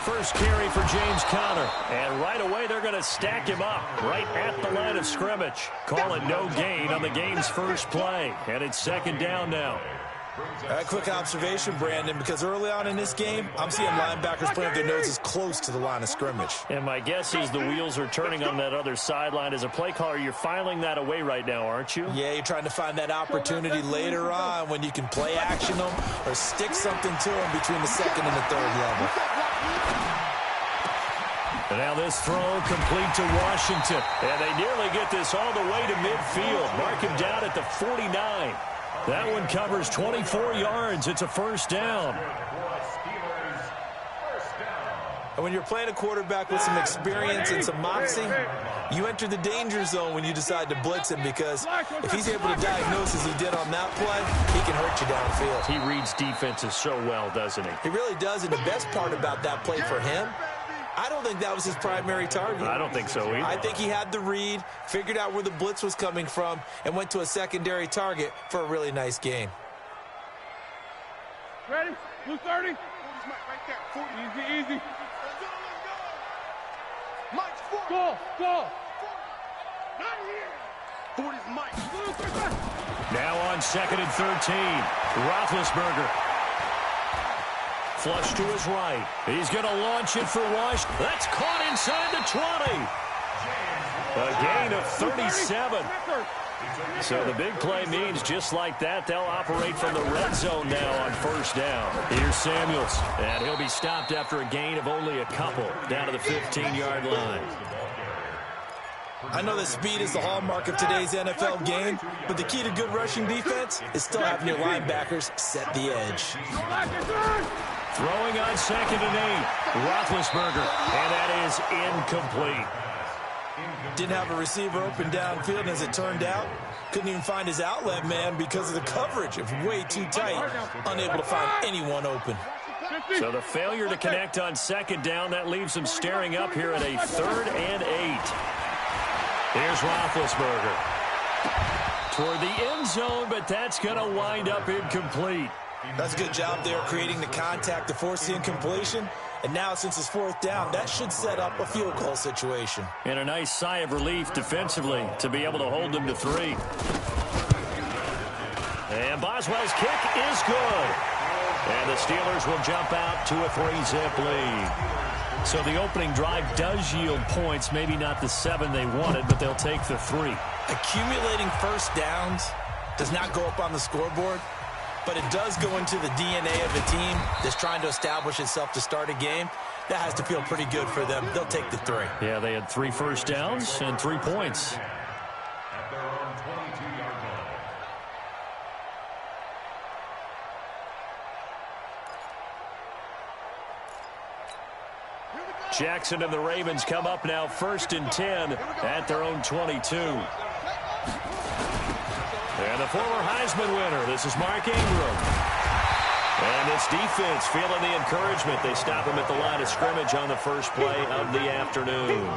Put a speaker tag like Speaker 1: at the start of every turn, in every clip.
Speaker 1: First carry for James Conner. And right away, they're going to stack him up right at the line of scrimmage. Call it no gain on the game's first play. And it's second down now.
Speaker 2: A quick observation, Brandon, because early on in this game, I'm seeing linebackers playing their noses close to the line of scrimmage.
Speaker 1: And my guess is the wheels are turning on that other sideline. As a play caller, you're filing that away right now, aren't you?
Speaker 2: Yeah, you're trying to find that opportunity later on when you can play action them or stick something to them between the second and the third level.
Speaker 1: And now this throw complete to Washington. And they nearly get this all the way to midfield. Mark him down at the 49. That one covers 24 yards. It's a first down.
Speaker 2: And when you're playing a quarterback with some experience and some moxie, you enter the danger zone when you decide to blitz him, because if he's able to diagnose as he did on that play, he can hurt you downfield.
Speaker 1: He reads defenses so well, doesn't he?
Speaker 2: He really does, and the best part about that play for him, I don't think that was his primary target.
Speaker 1: I don't think so either.
Speaker 2: I think he had the read, figured out where the blitz was coming from, and went to a secondary target for a really nice gain.
Speaker 3: Ready? Blue 30. Easy, easy.
Speaker 4: Mike's 40.
Speaker 3: Go.
Speaker 4: Not here. 40's Mike.
Speaker 1: Now on second and 13. Roethlisberger. Flush to his right. He's going to launch it for Wash. That's caught inside the 20. A gain of 37. So the big play means just like that, they'll operate from the red zone now on first down. Here's Samuels, and he'll be stopped after a gain of only a couple down to the 15-yard line.
Speaker 2: I know that speed is the hallmark of today's NFL game, but the key to good rushing defense is still having your linebackers set the edge.
Speaker 1: Throwing on second and 8, Roethlisberger, and that is incomplete.
Speaker 2: Didn't have a receiver open downfield, and as it turned out, couldn't even find his outlet man because of the coverage. It was way too tight, unable to find anyone open.
Speaker 1: So the failure to connect on second down, that leaves him staring up here at a 3rd and 8. Here's Roethlisberger. Toward the end zone, but that's going to wind up incomplete.
Speaker 2: That's a good job there creating the contact to force the incompletion. And now, since it's 4th down, that should set up a field goal situation.
Speaker 1: And a nice sigh of relief defensively to be able to hold them to 3. And Boswell's kick is good. And the Steelers will jump out to a 3-zip lead. So the opening drive does yield points, maybe not the 7 they wanted, but they'll take the 3.
Speaker 2: Accumulating first downs does not go up on the scoreboard, but it does go into the DNA of a team that's trying to establish itself to start a game. That has to feel pretty good for them. They'll take the 3.
Speaker 1: Yeah, they had 3 first downs and 3 points. Jackson and the Ravens come up now 1st and 10 at their own 22. And the former Heisman winner, this is Mark Ingram. And this defense feeling the encouragement. They stop him at the line of scrimmage on the first play of the afternoon.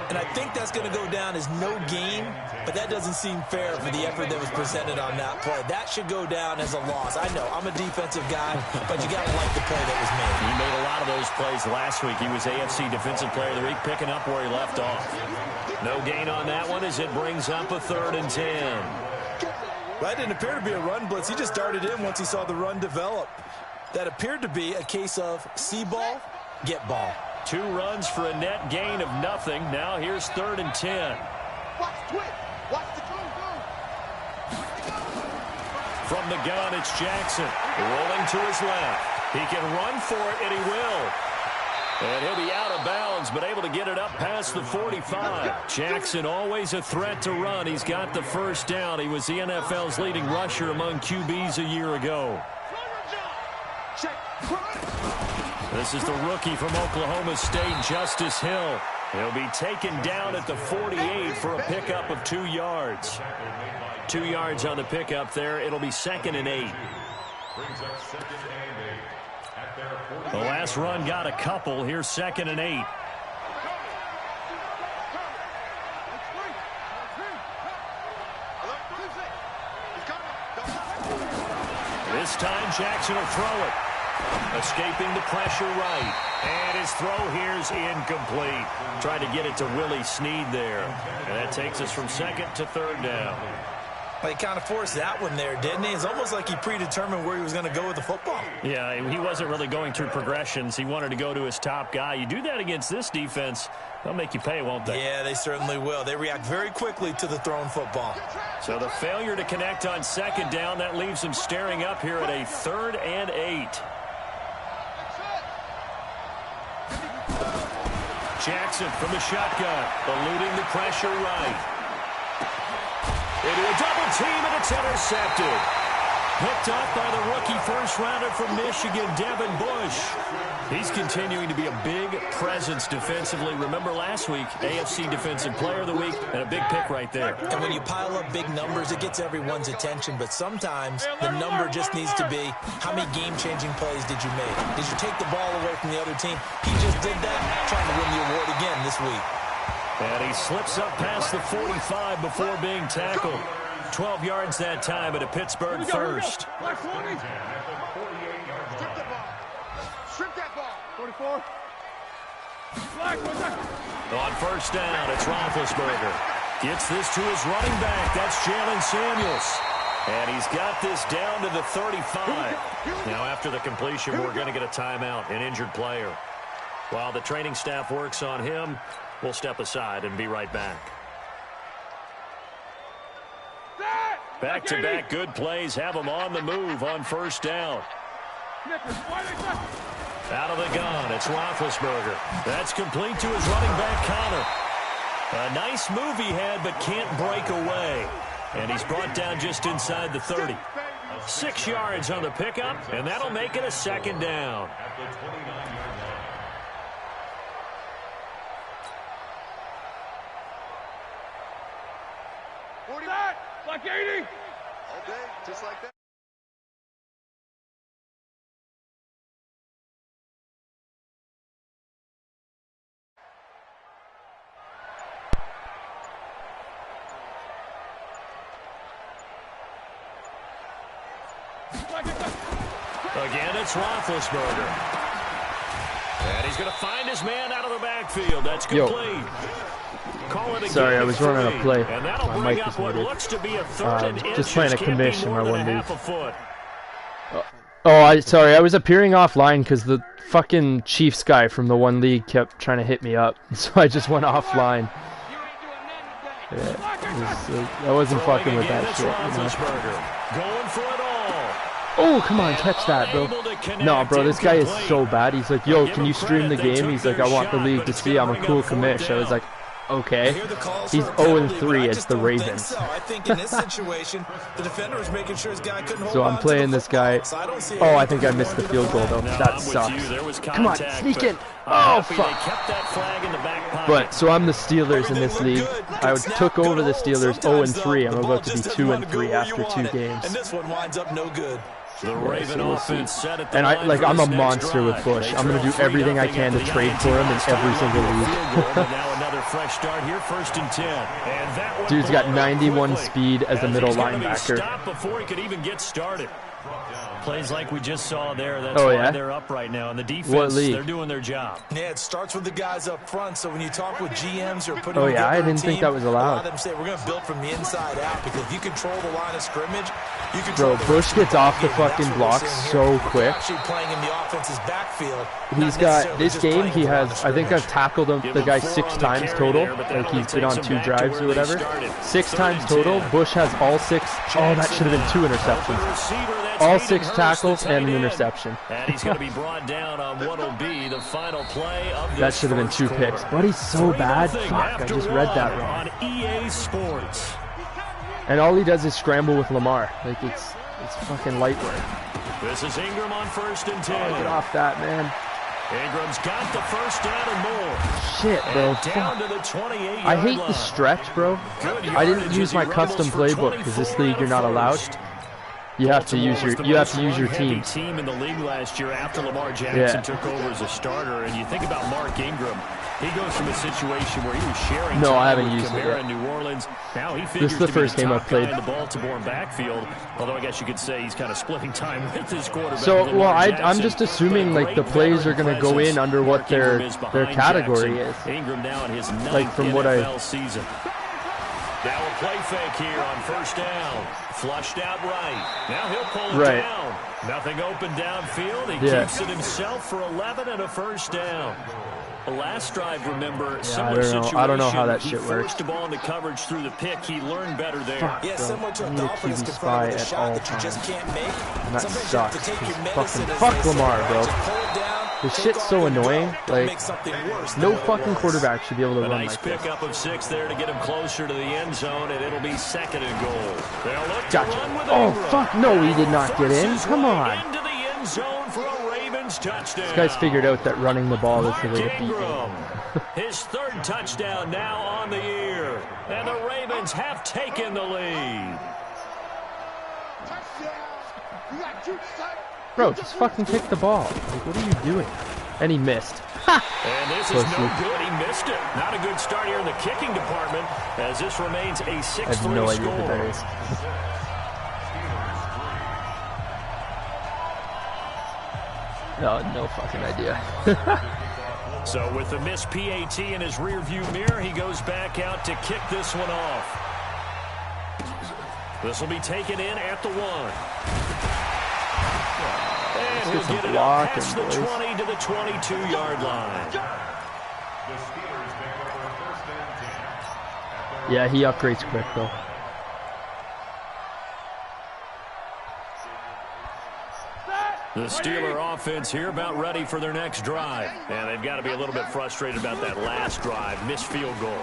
Speaker 2: And I think that's going to go down as no gain, but that doesn't seem fair for the effort that was presented on that play. That should go down as a loss. I know, I'm a defensive guy, but you got to like the play that was made.
Speaker 1: He made a lot of those plays last week. He was AFC Defensive Player of the Week, picking up where he left off. No gain on that one as it brings up a 3rd and 10.
Speaker 2: That didn't appear to be a run blitz. He just darted in once he saw the run develop. That appeared to be a case of see ball, get ball.
Speaker 1: 2 runs for a net gain of nothing. Now here's 3rd and 10. From the gun, it's Jackson. Rolling to his left. He can run for it, and he will. And he'll be out of bounds, but able to get it up past the 45. Jackson always a threat to run. He's got the first down. He was the NFL's leading rusher among QBs a year ago. This is the rookie from Oklahoma State, Justice Hill. He'll be taken down at the 48 for a pickup of 2 yards. 2 yards on the pickup there. It'll be 2nd and 8. The last run got a couple. Here's 2nd and 8. This time Jackson will throw it. Escaping the pressure right. And his throw here's incomplete. Tried to get it to Willie Snead there. And that takes us from second to third down.
Speaker 2: Well, he kind of forced that one there, didn't he? It's almost like he predetermined where he was going to go with the football.
Speaker 1: Yeah, he wasn't really going through progressions. He wanted to go to his top guy. You do that against this defense, they'll make you pay, won't they?
Speaker 2: Yeah, they certainly will. They react very quickly to the thrown football.
Speaker 1: So the failure to connect on second down, that leaves him staring up here at a 3rd and 8. Jackson from the shotgun, eluding the pressure right. Into a double team, and it's intercepted. Picked up by the rookie first-rounder from Michigan, Devin Bush. He's continuing to be a big presence defensively. Remember last week, AFC Defensive Player of the Week, and a big pick right there.
Speaker 2: And when you pile up big numbers, it gets everyone's attention. But sometimes the number just needs to be, how many game-changing plays did you make? Did you take the ball away from the other team? He just did that, trying to win the award again this week.
Speaker 1: And he slips up past the 45 before being tackled. 12 yards that time at a Pittsburgh first.
Speaker 4: Strip that ball.
Speaker 3: 44.
Speaker 1: On first down, it's Roethlisberger. Gets this to his running back. That's Jalen Samuels. And he's got this down to the 35. Now, after the completion, we're going to get a timeout, an injured player. While the training staff works on him, we'll step aside and be right back. Back-to-back good plays have him on the move on first down. Out of the gun, it's Roethlisberger. That's complete to his running back, Connor. A nice move he had, but can't break away. And he's brought down just inside the 30. 6 yards on the pickup, and that'll make it a second down.
Speaker 3: Like 80.
Speaker 4: All day, just like that.
Speaker 1: Again, it's Roethlisberger. And he's going to find his man out of the backfield. That's complete.
Speaker 5: Sorry, I was running a play.
Speaker 1: And that'll bring up what looks to be a third and inches.
Speaker 5: Just playing a commission in my one league.
Speaker 1: Oh,
Speaker 5: sorry, I was appearing offline because the fucking Chiefs guy from the one league kept trying to hit me up, so I just went offline. Yeah, I wasn't fucking with that shit. You know?
Speaker 1: Going for it all.
Speaker 5: Oh, come on, catch that, bro. No, bro, this guy is so bad. He's like, yo, can you stream the game? He's like, I want the league to see I'm a cool commish. I was like, okay. He's 0-3 as the Ravens.
Speaker 2: I think in this situation, the defender was making sure his guy couldn't hold
Speaker 5: So I'm playing this guy. Oh, I think I missed the field goal, though.
Speaker 1: No,
Speaker 5: that sucks. Come on, sneak in. Oh, fuck. But, so I'm the Steelers in this league. I took over the Steelers 0-3. I'm about to be 2-3 after 2 games.
Speaker 2: And this one winds up no good.
Speaker 1: The Raven offense set at the
Speaker 5: and I'm a
Speaker 1: next
Speaker 5: monster
Speaker 1: drive.
Speaker 5: with Bush. I'm going to do everything I can to trade for him in every single league.
Speaker 1: Now another fresh start here, 1st and 10. And that
Speaker 5: dude's got 91 speed as a middle linebacker.
Speaker 1: Stop before he could even get started. Plays like we just saw there. That's why they're up right now. And the defense, they're doing their job.
Speaker 2: Yeah, it starts with the guys up front. So when you talk with GMs or putting
Speaker 5: together I didn't think that was allowed.
Speaker 2: A lot of them say we're going to build from the inside out because if you control the line of scrimmage, you control.
Speaker 5: Bro, Bush gets off the fucking blocks so quick.
Speaker 2: Actually playing in the offense's backfield.
Speaker 5: He's got this game. He has. I think I've tackled him the guy 6 times total. Like he's been on 2 drives or whatever. 6 times total. Bush has all 6. Oh, that should have been 2 interceptions. All 6 tackles and an interception.
Speaker 1: And he's going to be brought down on what will be the final play of this.
Speaker 5: That should have been 2 picks. But he's so bad. Fuck, I just read that wrong.
Speaker 1: On EA Sports.
Speaker 5: And all he does is scramble with Lamar. Like it's fucking light work.
Speaker 1: This is Ingram on 1st and 10.
Speaker 5: Oh, get off that, man.
Speaker 1: Ingram's got the first down and more.
Speaker 5: Shit, bro.
Speaker 1: Down to the 28-yard
Speaker 5: I hate
Speaker 1: line.
Speaker 5: the stretch, bro. I didn't use my custom playbook because this league you're not allowed. You have to use your team.
Speaker 1: Team in the league last year after Lamar Jackson took over as a starter, and you think about Mark Ingram. He goes from a situation where he was sharing
Speaker 5: No, I
Speaker 1: time
Speaker 5: haven't
Speaker 1: with
Speaker 5: used it
Speaker 1: Kamara
Speaker 5: yet.
Speaker 1: in New Orleans. Now he
Speaker 5: This
Speaker 1: figures
Speaker 5: is the
Speaker 1: to be
Speaker 5: first game I've
Speaker 1: top guy
Speaker 5: played.
Speaker 1: in the Baltimore backfield. Although I guess you could say he's kind of splitting time with his quarterback.
Speaker 5: So, well,
Speaker 1: Lamar
Speaker 5: I'm
Speaker 1: Jackson,
Speaker 5: just assuming
Speaker 1: but a
Speaker 5: like the
Speaker 1: great
Speaker 5: plays are
Speaker 1: veteran
Speaker 5: going to go in
Speaker 1: presence.
Speaker 5: under what
Speaker 1: Mark
Speaker 5: their
Speaker 1: Ingram is behind
Speaker 5: category
Speaker 1: Jackson.
Speaker 5: is.
Speaker 1: Ingram now in his ninth
Speaker 5: Like from what
Speaker 1: NFL season. Now a play fake here on first down. Flushed out right. Now he'll pull it down. Nothing open downfield. He keeps it himself for 11 and a first down. The last drive, remember, similar situation.
Speaker 5: I don't know how that
Speaker 1: he
Speaker 5: shit
Speaker 1: forced
Speaker 5: works.
Speaker 1: the ball into coverage through the pick. He learned better there.
Speaker 5: Fuck,
Speaker 2: Yeah,
Speaker 5: bro.
Speaker 2: similar to
Speaker 5: I
Speaker 2: a
Speaker 5: need a
Speaker 2: golfer that's
Speaker 5: QB
Speaker 2: confronted with a
Speaker 5: spy
Speaker 2: shot
Speaker 5: at all
Speaker 2: that you just
Speaker 5: times.
Speaker 2: can't make.
Speaker 5: And that
Speaker 2: Sometimes you have to
Speaker 5: sucks.
Speaker 2: take your
Speaker 5: Fucking
Speaker 2: medicine, as
Speaker 5: fuck
Speaker 2: they say,
Speaker 5: Lamar,
Speaker 2: right?
Speaker 5: bro.
Speaker 2: Just pull it down,
Speaker 5: This
Speaker 2: take
Speaker 5: shit's
Speaker 2: off
Speaker 5: so
Speaker 2: when you go.
Speaker 5: annoying.
Speaker 2: Don't
Speaker 5: Like,
Speaker 2: make something worse
Speaker 5: no
Speaker 2: than what it
Speaker 5: fucking
Speaker 2: was.
Speaker 5: quarterback should be able to
Speaker 1: A
Speaker 5: run
Speaker 1: nice
Speaker 5: like this.
Speaker 1: pickup of 6 there to get him closer to the end zone, and it'll be second and goal. They'll look to
Speaker 5: Gotcha.
Speaker 1: run with
Speaker 5: Oh,
Speaker 1: Ingram.
Speaker 5: fuck, no, he did not get in.
Speaker 1: Forces
Speaker 5: Come
Speaker 1: way
Speaker 5: on.
Speaker 1: Into the end zone for a Ravens touchdown.
Speaker 5: This guy's figured out that running the ball is the way to beat me.
Speaker 1: Ingram. His third touchdown now on the year. And the Ravens have taken the lead.
Speaker 5: Bro, just fucking kick the ball. Like, what are you doing? And he missed.
Speaker 1: And this is
Speaker 5: Pussy.
Speaker 1: no good. He missed it. Not a good start here in the kicking department as this remains a 6-3
Speaker 5: I have no idea
Speaker 1: score.
Speaker 5: what that is. No fucking idea.
Speaker 1: So with the missed PAT in his rearview mirror, he goes back out to kick this one off. This will be taken in at the 1. And he'll get it up past the 20 to the 22-yard line.
Speaker 5: Yeah, he upgrades quick though.
Speaker 1: The Steeler offense here about ready for their next drive. And they've got to be a little bit frustrated about that last drive. Missed field goal.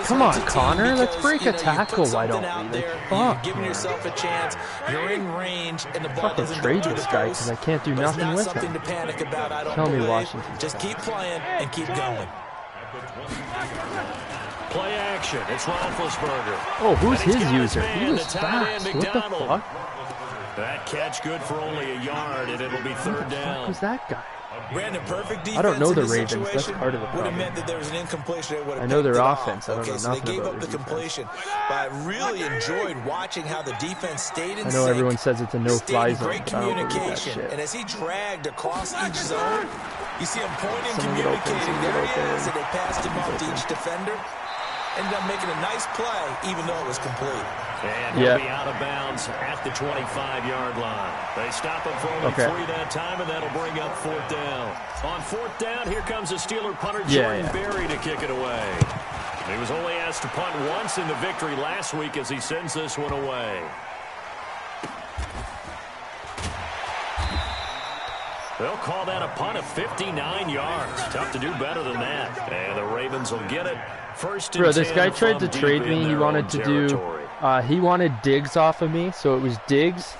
Speaker 5: Come on, Connor, let's break a tackle, why don't we? Like, fuck,
Speaker 2: You're giving
Speaker 5: man.
Speaker 2: yourself a chance. You're in range, and the ball
Speaker 5: Fucking
Speaker 2: doesn't
Speaker 5: trade
Speaker 2: go through
Speaker 5: this
Speaker 2: the
Speaker 5: guy
Speaker 2: post.
Speaker 5: because I can't do
Speaker 2: But it's
Speaker 5: nothing
Speaker 2: not
Speaker 5: with
Speaker 2: something
Speaker 5: him.
Speaker 2: to panic about, I don't
Speaker 5: Tell me
Speaker 2: believe.
Speaker 5: Washington.
Speaker 2: Just keep playing and keep going.
Speaker 1: Play action. It's Roethlisberger.
Speaker 5: Oh, who's
Speaker 1: And he's
Speaker 5: his
Speaker 1: got
Speaker 5: user?
Speaker 1: man,
Speaker 5: He was
Speaker 1: the tight end,
Speaker 5: fast. What the
Speaker 1: McDonald.
Speaker 5: fuck?
Speaker 1: That catch good for only a yard, and it'll be
Speaker 5: Who
Speaker 1: third
Speaker 5: the fuck
Speaker 1: down.
Speaker 5: was that guy?
Speaker 2: Brandon, perfect defense
Speaker 5: I don't know
Speaker 2: in
Speaker 5: the
Speaker 2: this
Speaker 5: Ravens. That's
Speaker 2: situation
Speaker 5: part of the
Speaker 2: would have
Speaker 5: problem.
Speaker 2: meant that there was an incompletion. It would have
Speaker 5: I know their
Speaker 2: picked it off.
Speaker 5: offense. I don't know
Speaker 2: Okay, so they
Speaker 5: nothing
Speaker 2: gave
Speaker 5: about
Speaker 2: up the
Speaker 5: their defense.
Speaker 2: completion. But I really enjoyed watching how the defense stayed in
Speaker 5: I know
Speaker 2: sync,
Speaker 5: everyone says it's a no-fly
Speaker 2: stayed in
Speaker 5: zone,
Speaker 2: great
Speaker 5: but I don't believe that
Speaker 2: communication.
Speaker 5: shit.
Speaker 2: And as he dragged across each zone, you see him pointing,
Speaker 5: Someone get open,
Speaker 2: communicating.
Speaker 5: someone get
Speaker 2: There he
Speaker 5: open.
Speaker 2: is, and they passed him off to each defender. Ended up making a nice play, even though it was complete.
Speaker 1: And he'll be out of bounds at the 25-yard line. They stop him for only 3 that time, and that'll bring up fourth down. On fourth down, here comes the Steeler punter, Jordan Berry, to kick it away. He was only asked to punt once in the victory last week as he sends this one away. They'll call that a punt of 59 yards. Tough to do better than that. And the Ravens will get it. First and
Speaker 5: Bro, this
Speaker 1: 10
Speaker 5: guy tried to
Speaker 1: from
Speaker 5: trade
Speaker 1: deep
Speaker 5: me.
Speaker 1: in
Speaker 5: He
Speaker 1: their
Speaker 5: wanted
Speaker 1: own
Speaker 5: to do,
Speaker 1: territory.
Speaker 5: he wanted Diggs off of me. So it was Diggs,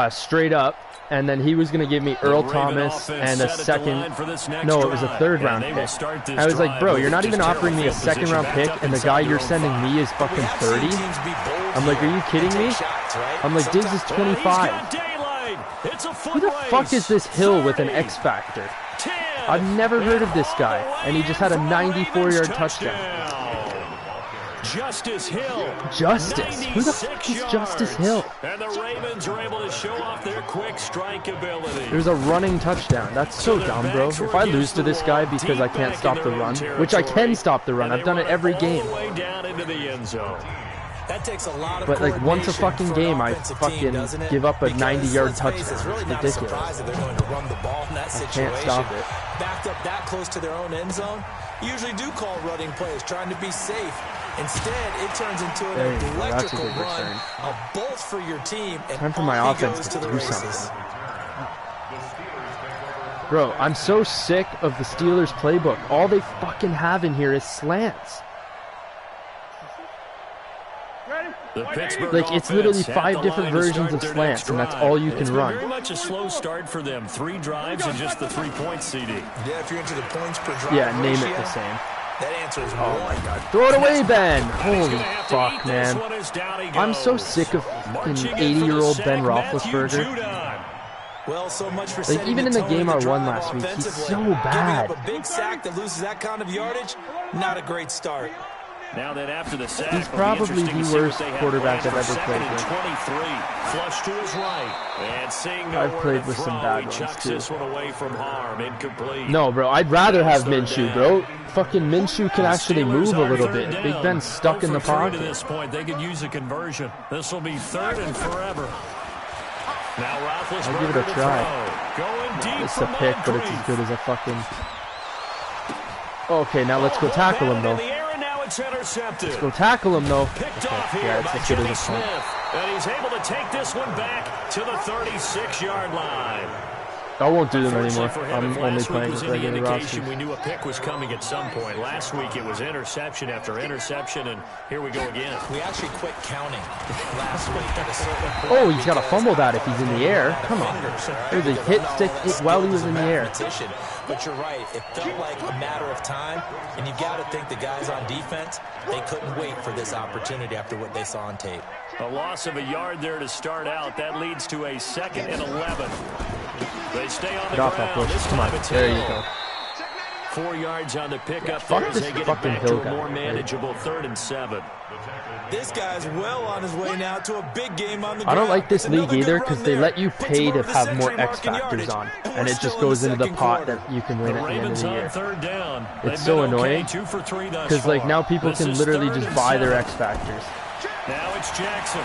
Speaker 5: straight up. And then he was going to give me Earl
Speaker 1: Raven
Speaker 5: Thomas
Speaker 1: offense
Speaker 5: and a
Speaker 1: set at the line
Speaker 5: second.
Speaker 1: for this next
Speaker 5: No, it was a
Speaker 1: drive.
Speaker 5: third
Speaker 1: And
Speaker 5: round
Speaker 1: they
Speaker 5: pick.
Speaker 1: will start this
Speaker 5: I was like,
Speaker 1: drive
Speaker 5: bro,
Speaker 1: with
Speaker 5: you're not
Speaker 1: just
Speaker 5: even offering me a
Speaker 1: terrible
Speaker 5: second round
Speaker 1: position
Speaker 5: pick,
Speaker 1: backed up
Speaker 5: and the
Speaker 1: inside
Speaker 5: guy
Speaker 1: your
Speaker 5: you're
Speaker 1: own
Speaker 5: sending
Speaker 1: 5.
Speaker 5: me is
Speaker 2: But we
Speaker 5: fucking
Speaker 2: have seen
Speaker 5: 30.
Speaker 2: teams be bold
Speaker 5: I'm like, are
Speaker 2: here
Speaker 5: you kidding
Speaker 2: and
Speaker 5: me?
Speaker 2: take shots, right?
Speaker 5: I'm like, Diggs is
Speaker 2: Sometimes-
Speaker 5: 25.
Speaker 1: He's got daylight. It's a foot
Speaker 5: Who the
Speaker 1: race.
Speaker 5: fuck is this Hill with an
Speaker 1: 30,
Speaker 5: X Factor?
Speaker 1: 10,
Speaker 5: I've never heard of this
Speaker 1: all
Speaker 5: guy,
Speaker 1: the
Speaker 5: and he
Speaker 1: way
Speaker 5: just had a
Speaker 1: in for
Speaker 5: 94-yard
Speaker 1: Ravens
Speaker 5: touchdown.
Speaker 1: Justice Hill.
Speaker 5: Justice? Who the fuck is
Speaker 1: 96
Speaker 5: Justice
Speaker 1: yards.
Speaker 5: Hill?
Speaker 1: And the Ravens are able to show off their quick strike ability.
Speaker 5: There's a running touchdown. That's so dumb, bro. If I lose to this guy because I can't stop the run, which I can stop the run, I've done it every game.
Speaker 1: All the way down into the end zone.
Speaker 2: That takes a lot of
Speaker 5: But like once a
Speaker 2: coordination
Speaker 5: fucking
Speaker 2: for an
Speaker 5: game, I
Speaker 2: offensive
Speaker 5: fucking
Speaker 2: team, doesn't it?
Speaker 5: give up a
Speaker 2: Because,
Speaker 5: 90-yard
Speaker 2: let's face it,
Speaker 5: touchdown.
Speaker 2: It's really
Speaker 5: It's
Speaker 2: not a
Speaker 5: ridiculous.
Speaker 2: surprise that they're going to run the ball in that situation.
Speaker 5: can't stop it.
Speaker 2: Backed up that close to their own end zone, usually do call running plays, trying to be safe. Instead, it turns into an
Speaker 5: There you go. That's a
Speaker 2: electrical
Speaker 5: good
Speaker 2: run,
Speaker 5: return.
Speaker 2: a bolt for your team, and
Speaker 5: Time for my
Speaker 2: off he
Speaker 5: offense
Speaker 2: goes
Speaker 5: to
Speaker 2: to the
Speaker 5: do
Speaker 2: races.
Speaker 5: something. Bro, I'm so sick of the Steelers playbook. All they fucking have in here is slants.
Speaker 1: The Pittsburgh
Speaker 5: Like, it's literally
Speaker 1: offense
Speaker 5: 5
Speaker 1: at the
Speaker 5: different
Speaker 1: line to
Speaker 5: versions
Speaker 1: start
Speaker 5: of
Speaker 1: their
Speaker 5: slants,
Speaker 1: next
Speaker 5: and that's
Speaker 1: drive.
Speaker 5: all you
Speaker 1: It's
Speaker 5: can
Speaker 1: been
Speaker 5: run.
Speaker 1: very much a slow start for them. 3 drives and just the 3-point CD.
Speaker 2: Yeah, if you're into the points per drive
Speaker 5: Yeah, name
Speaker 2: ratio,
Speaker 5: it the same.
Speaker 2: that answer is
Speaker 5: Oh
Speaker 2: one.
Speaker 5: my god. Throw it away, Ben! Holy fuck,
Speaker 1: This
Speaker 5: man.
Speaker 1: one is down he
Speaker 5: I'm so
Speaker 1: goes.
Speaker 5: sick of fucking
Speaker 1: Marching in for the
Speaker 5: 80-year-old
Speaker 1: sack,
Speaker 5: Ben
Speaker 1: Matthew
Speaker 5: Roethlisberger.
Speaker 1: Judon.
Speaker 2: Well, so much for
Speaker 5: like even in the game I won last week, he's so bad.
Speaker 2: Giving up a big sack that loses that kind of yardage, not a great start.
Speaker 1: Now that after the sack,
Speaker 5: he's probably the worst quarterback I've ever played with.
Speaker 1: 23, flush to his right, and seeing
Speaker 5: I've played with some bad ones too.
Speaker 1: This one away from harm, incomplete.
Speaker 5: No, bro, I'd rather have Minshew, bro. Fucking Minshew can actually move a little bit. Big Ben's stuck in the pocket.
Speaker 1: At this point, they could use a conversion. This will be 3rd and forever. Now Roethlisberger,
Speaker 5: I'll give it a try.
Speaker 1: Going deep.
Speaker 5: It's a pick, but it's as good as a fucking. Okay, now let's go tackle him though.
Speaker 1: It's intercepted.
Speaker 5: Let's go tackle him though.
Speaker 1: Picked off here
Speaker 5: yeah, it's
Speaker 1: by
Speaker 5: as good
Speaker 1: Jimmy
Speaker 5: as a punt.
Speaker 1: Smith, and he's able to take this one back to the 36-yard line.
Speaker 5: I won't do them anymore. I'm only playing with
Speaker 1: with
Speaker 5: regular rosters.
Speaker 1: We knew a pick was coming at some point. Last week it was interception after interception, and here we go again.
Speaker 2: We actually quit counting last week at a certain point.
Speaker 5: Oh, he's got to fumble that if he's in the air. Come on. There's a hit stick while he was in the air.
Speaker 2: But you're right. It felt like a matter of time, and you've got to think the guys on defense, they couldn't wait for this opportunity after what they saw on tape.
Speaker 1: A loss of a yard there to start out. That leads to a 2nd and 11. They stay on the ground. This
Speaker 5: Come on, there you go.
Speaker 1: 4 yards on the pickup.
Speaker 5: Fuck this
Speaker 1: they get
Speaker 5: fucking
Speaker 1: it back
Speaker 5: Hill
Speaker 1: to a more
Speaker 5: guy.
Speaker 1: manageable 3rd and 7.
Speaker 2: This guy's well on his way now to a big game on the ground.
Speaker 5: I don't like this league either because they let you pay to have more X factors on, and it just goes into the pot that you can win at the end of the year.
Speaker 1: 3rd down.
Speaker 5: It's so annoying because like now people can literally just buy their X factors.
Speaker 1: Now it's Jackson.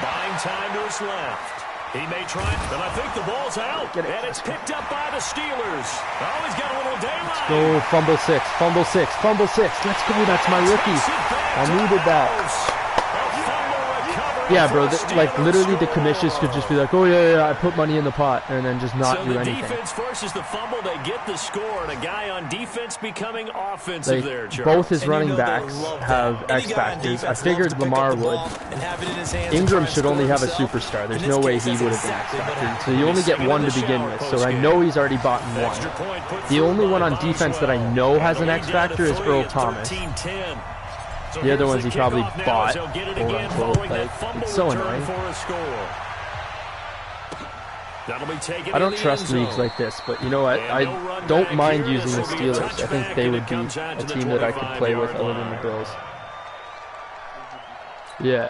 Speaker 1: Buying time to his left. He may try, and I think the ball's out. And it's picked up by the Steelers. Oh, he's got a little daylight.
Speaker 5: Go, fumble 6, fumble 6, fumble 6. Let's go, that's my rookie. I needed that. Yeah, bro, like literally the commissions could just be like, oh yeah, I put money in the pot, and then just not do anything.
Speaker 1: So the defense forces the fumble, they get the score, and a guy on defense becoming offensive there, Charles.
Speaker 5: Both his running backs have X factors. I figured Lamar would. Ingram should only have a superstar. There's no way he would have been X factor. So you only get one to begin with, so I know he's already bought one. The only one on defense that I know has an X factor is Earl Thomas. The other ones he probably bought, quote unquote. Like, it's so annoying. I don't trust leagues like this, but you know what? I don't mind using the Steelers. I think they would be a team that I could play with other than the Bills. Yeah.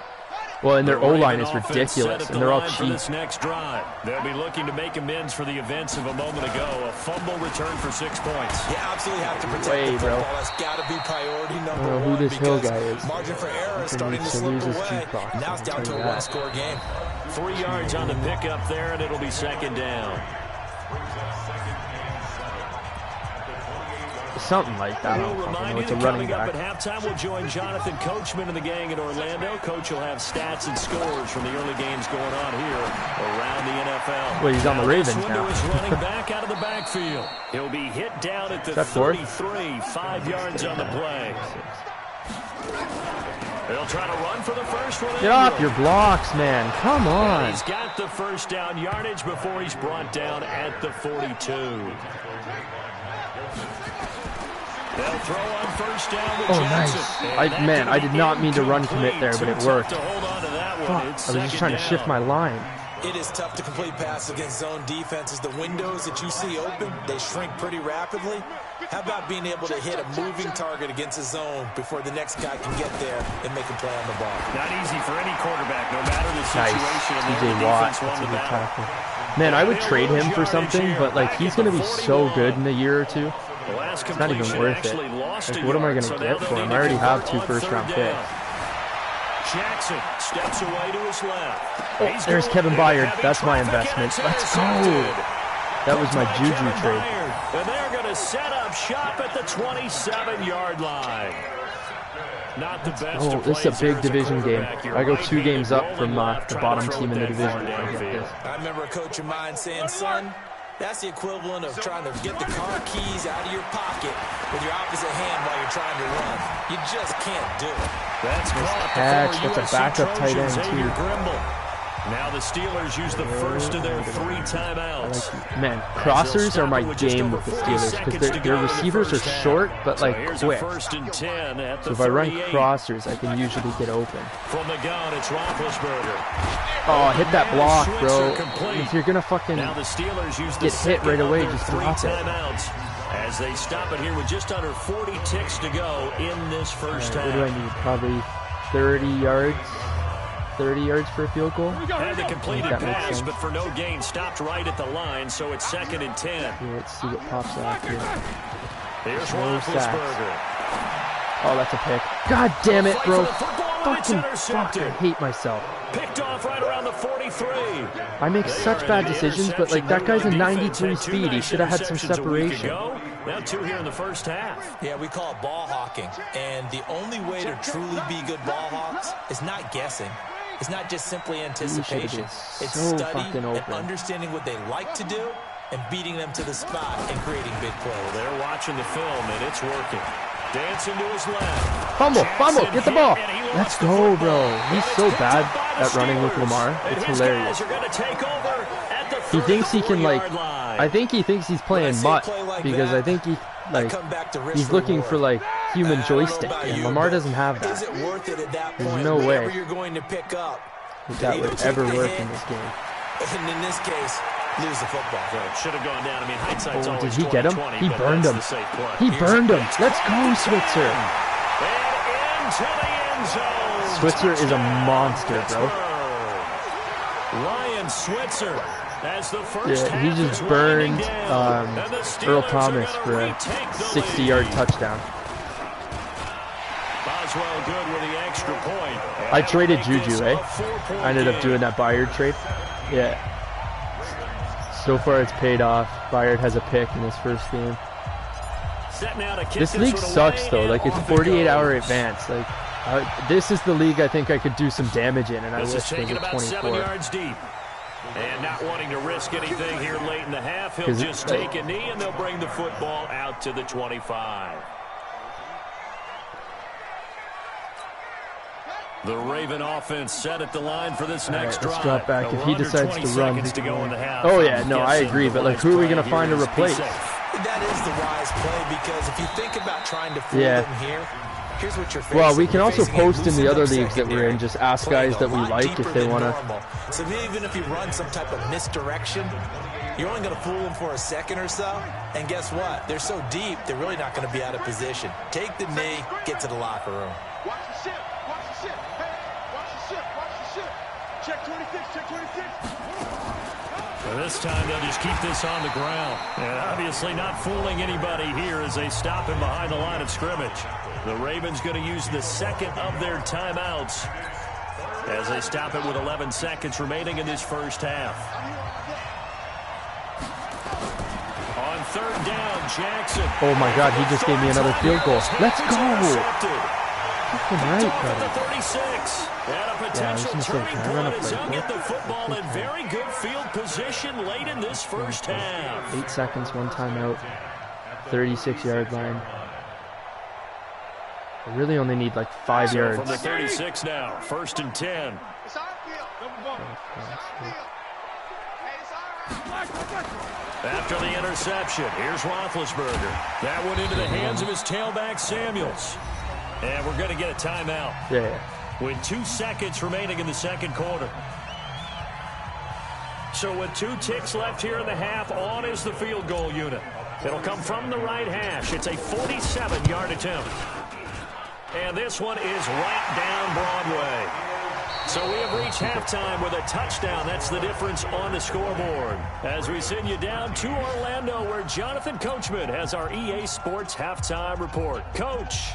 Speaker 5: Well, and their O-line is ridiculous, and they're all cheap.
Speaker 1: They'll be looking to make amends for the events of a moment ago. A fumble return for 6 points.
Speaker 2: You absolutely have to protect the football. That's got to be priority number one.
Speaker 5: Who this Hill guy is?
Speaker 2: Margin for error is starting to slip away. Now it's down to a one-score game.
Speaker 1: 3 yards on the pickup there, and it'll be 2nd down.
Speaker 5: Something like that.
Speaker 1: We'll remind you
Speaker 5: it's a
Speaker 1: that
Speaker 5: running
Speaker 1: coming up
Speaker 5: back.
Speaker 1: at halftime, we'll join Jonathan Coachman and the gang in Orlando. Coach will have stats and scores from the early games going on here around the NFL.
Speaker 5: Well, he's on the Ravens now.
Speaker 1: Is running back out of the backfield. He'll be hit down at the 33, 5 yards on the play. They'll try to run for the first one.
Speaker 5: Get off your blocks, man. Come on.
Speaker 1: And he's got the first down yardage before he's brought down at the 42. They'll throw on first down with
Speaker 5: Johnson. Nice. I did not mean to run commit there, but it worked. Fuck, I was just trying to shift my line.
Speaker 2: It is tough to complete passes against zone defenses. The windows that you see open, they shrink pretty rapidly. How about being able to hit a moving target against a zone before the next guy can get there and make a play on the ball?
Speaker 1: Not easy for any quarterback, no matter the situation.
Speaker 5: Nice. TJ Watt, that's a good tackle. Man, I would trade him for something, but like he's going to be so good in a year or two. It's not even worth it. Like, what am I going to get for him? I already have 2 first-round picks.
Speaker 1: Jackson steps away to his left.
Speaker 5: Oh, there's Kevin Byard. That's my investment. Let's go. That was my Juju trade.
Speaker 1: And they're going to set up shop at the 27-yard line. Not the best.
Speaker 5: Oh, this is a big division game. I go 2 games up from the bottom team in the division.
Speaker 2: I remember a coach of mine saying, son, that's the equivalent of trying to get the car keys out of your pocket with your opposite hand while you're trying to run. You just can't do it.
Speaker 1: That's
Speaker 5: catch. That's a backup tight end, too.
Speaker 1: Now the Steelers use the first of their 3 timeouts.
Speaker 5: Man, crossers are my game with the Steelers because their receivers are short but like quick. So if I run crossers, I can usually get open.
Speaker 1: From the gun, it's Roethlisberger.
Speaker 5: Oh, hit that block, bro.
Speaker 1: Complete.
Speaker 5: If you're gonna fucking
Speaker 1: Now the Steelers use
Speaker 5: get hit right away, just
Speaker 1: three
Speaker 5: drop it.
Speaker 1: timeouts as they stop it here with just under 40 ticks to go in this first half.
Speaker 5: What do I need? Probably 30 yards. 30 yards for a field goal.
Speaker 1: Had the completed
Speaker 5: That makes
Speaker 1: pass,
Speaker 5: sense.
Speaker 1: but for no gain, stopped right at the line, so it's 2nd and 10.
Speaker 5: Yeah, let's see what pops off here.
Speaker 1: Here's
Speaker 5: No
Speaker 1: Roethlisberger.
Speaker 5: Oh, that's a pick. God damn it, bro.
Speaker 1: Fight for the football, and it's
Speaker 5: Fuck,
Speaker 1: intercepted.
Speaker 5: I hate myself.
Speaker 1: Picked off right around the 43.
Speaker 5: I make
Speaker 1: They
Speaker 5: such
Speaker 1: are
Speaker 5: bad
Speaker 1: in the
Speaker 5: decisions, but like that guy's a
Speaker 1: interception.
Speaker 5: 93
Speaker 1: Defense had two
Speaker 5: speed. He
Speaker 1: nice
Speaker 5: should have had some
Speaker 1: interceptions a week
Speaker 5: separation.
Speaker 1: ago. Now 2 here in the first half.
Speaker 2: Yeah, we call it ball hawking. And the only way to truly be good ball hawks is not guessing. It's not just simply anticipation. It's
Speaker 5: so
Speaker 2: study
Speaker 5: fucking
Speaker 2: and
Speaker 5: open.
Speaker 2: understanding what they like to do and beating them to the spot and creating big plays.
Speaker 1: They're watching the film, and it's working. Dancing to his left.
Speaker 5: Fumble, fumble,
Speaker 1: Jackson
Speaker 5: get the ball.
Speaker 1: hit, and he
Speaker 5: Let's
Speaker 1: lost the
Speaker 5: go,
Speaker 1: football.
Speaker 5: bro. He's so
Speaker 1: Picked
Speaker 5: bad
Speaker 1: up by the
Speaker 5: at running with
Speaker 1: Steelers.
Speaker 5: Lamar.
Speaker 1: And
Speaker 5: It's
Speaker 1: his
Speaker 5: hilarious.
Speaker 1: guys are going to take over at the
Speaker 5: He thinks he can like,
Speaker 1: 34-yard line.
Speaker 5: I think he thinks he's playing
Speaker 2: say
Speaker 5: mutt
Speaker 2: play like
Speaker 5: because
Speaker 2: that,
Speaker 5: I think he like
Speaker 2: come back to risk
Speaker 5: he's looking
Speaker 2: reward.
Speaker 5: for like human
Speaker 2: I don't know
Speaker 5: joystick,
Speaker 2: about
Speaker 5: and
Speaker 2: you,
Speaker 5: Lamar
Speaker 2: but
Speaker 5: doesn't have
Speaker 2: Is
Speaker 5: that.
Speaker 2: it worth it at that
Speaker 5: There's
Speaker 2: point?
Speaker 5: no
Speaker 2: Whatever
Speaker 5: way
Speaker 2: you're going to pick up.
Speaker 5: that
Speaker 2: Either
Speaker 5: would
Speaker 2: take
Speaker 5: ever
Speaker 2: the
Speaker 5: work
Speaker 2: hit,
Speaker 5: in this game.
Speaker 2: And in this case, lose the football.
Speaker 1: Right, should have gone down. I mean, hindsight's
Speaker 5: Oh,
Speaker 1: always
Speaker 5: did he get him?
Speaker 1: 20/20,
Speaker 5: He
Speaker 1: but
Speaker 5: burned
Speaker 1: that's
Speaker 5: him.
Speaker 1: the safe play.
Speaker 5: He burned him. Let's go, Switzer.
Speaker 1: And into the end zone.
Speaker 5: Switzer is a monster, bro.
Speaker 1: Ryan Switzer as the first
Speaker 5: Yeah, he
Speaker 1: half
Speaker 5: just
Speaker 1: is
Speaker 5: burned
Speaker 1: winding down, and the Steelers
Speaker 5: Earl
Speaker 1: are
Speaker 5: Thomas
Speaker 1: gonna
Speaker 5: for a
Speaker 1: retake the
Speaker 5: 60-yard
Speaker 1: lead.
Speaker 5: touchdown.
Speaker 1: Boswell good with the extra point. And
Speaker 5: I
Speaker 1: that
Speaker 5: traded
Speaker 1: will make
Speaker 5: Juju,
Speaker 1: this
Speaker 5: eh?
Speaker 1: a 4-point
Speaker 5: I ended up
Speaker 1: game.
Speaker 5: doing that Bayard trade. Yeah. So far, it's paid off. Bayard has a pick in his first game.
Speaker 1: Setting out to kick
Speaker 5: This league
Speaker 1: one
Speaker 5: sucks,
Speaker 1: away,
Speaker 5: though.
Speaker 1: and
Speaker 5: Like, it's
Speaker 1: off it
Speaker 5: 48-hour
Speaker 1: goes.
Speaker 5: advance. Like, this is the league I think I could do some damage in, and I
Speaker 1: This
Speaker 5: wish
Speaker 1: is
Speaker 5: there was
Speaker 1: taking
Speaker 5: a
Speaker 1: about 7
Speaker 5: 24.
Speaker 1: yards deep. And not wanting to risk anything here late in the half, he'll
Speaker 5: 'Cause
Speaker 1: just take a knee, and they'll bring the football out to the 25. The Raven offense set at the line for this next
Speaker 5: All right, let's
Speaker 1: drive.
Speaker 5: drop back.
Speaker 1: Now,
Speaker 5: If
Speaker 1: we're
Speaker 5: he
Speaker 1: under
Speaker 5: decides
Speaker 1: 20
Speaker 5: to run,
Speaker 1: seconds
Speaker 5: he
Speaker 1: to
Speaker 5: can
Speaker 1: go
Speaker 5: run.
Speaker 1: in the half.
Speaker 5: Oh, yeah,
Speaker 1: I'm
Speaker 5: no, I
Speaker 1: guessing
Speaker 5: agree,
Speaker 1: the
Speaker 5: but, like,
Speaker 1: wise
Speaker 5: who are we
Speaker 1: play
Speaker 5: gonna find
Speaker 1: here
Speaker 5: to
Speaker 1: is be
Speaker 5: replace?
Speaker 1: safe.
Speaker 2: That is the wise play because if you think about trying to fool
Speaker 5: Yeah.
Speaker 2: them here, here's what you're facing.
Speaker 5: Well, we can
Speaker 2: You're
Speaker 5: also
Speaker 2: facing a
Speaker 5: post in the
Speaker 2: loosened
Speaker 5: other
Speaker 2: up
Speaker 5: leagues that we're in.
Speaker 2: secondary,
Speaker 5: Just ask
Speaker 2: playing
Speaker 5: guys that
Speaker 2: a
Speaker 5: we
Speaker 2: lot
Speaker 5: like
Speaker 2: deeper
Speaker 5: if they
Speaker 2: than
Speaker 5: want to.
Speaker 2: normal. So even if you run some type of misdirection, you're only going to fool them for a second or so. And guess what? They're so deep, they're really not going to be out of position. Take the knee, get to the locker room.
Speaker 4: Watch the ship. Watch the ship. Hey, watch the ship. Watch the ship. Check 26. Check 26.
Speaker 1: And this time they'll just keep this on the ground. And obviously not fooling anybody here as they stop him behind the line of scrimmage. The Ravens going to use the second of their timeouts as they stop it with 11 seconds remaining in this first half. On third down, Jackson.
Speaker 5: Oh my God, he just gave me another field goal. Let's go.
Speaker 1: Intercepted.
Speaker 5: Fucking right,
Speaker 1: At
Speaker 5: buddy.
Speaker 1: the 36. And a potential
Speaker 5: gonna say,
Speaker 1: turning
Speaker 5: can I run a
Speaker 1: point as
Speaker 5: play
Speaker 1: they'll
Speaker 5: for
Speaker 1: get
Speaker 5: it?
Speaker 1: the football in very good field position late in this first half.
Speaker 5: 8 seconds, one timeout. 36-yard line. I really only need like 5
Speaker 1: So
Speaker 5: yards.
Speaker 1: from the 36 now, 1st and 10.
Speaker 4: It's our field. Double ball. Hey, it's all right.
Speaker 1: After the interception, here's Roethlisberger. That one into the hands of his tailback, Samuels. And we're going to get a timeout
Speaker 5: Yeah.
Speaker 1: with 2 seconds remaining in the second quarter. So with 2 ticks left here in the half, on is the field goal unit. It'll come from the right hash. It's a 47-yard attempt. And this one is right down Broadway. So we have reached halftime with a touchdown. That's the difference on the scoreboard. As we send you down to Orlando, where Jonathan Coachman has our EA Sports halftime report. Coach.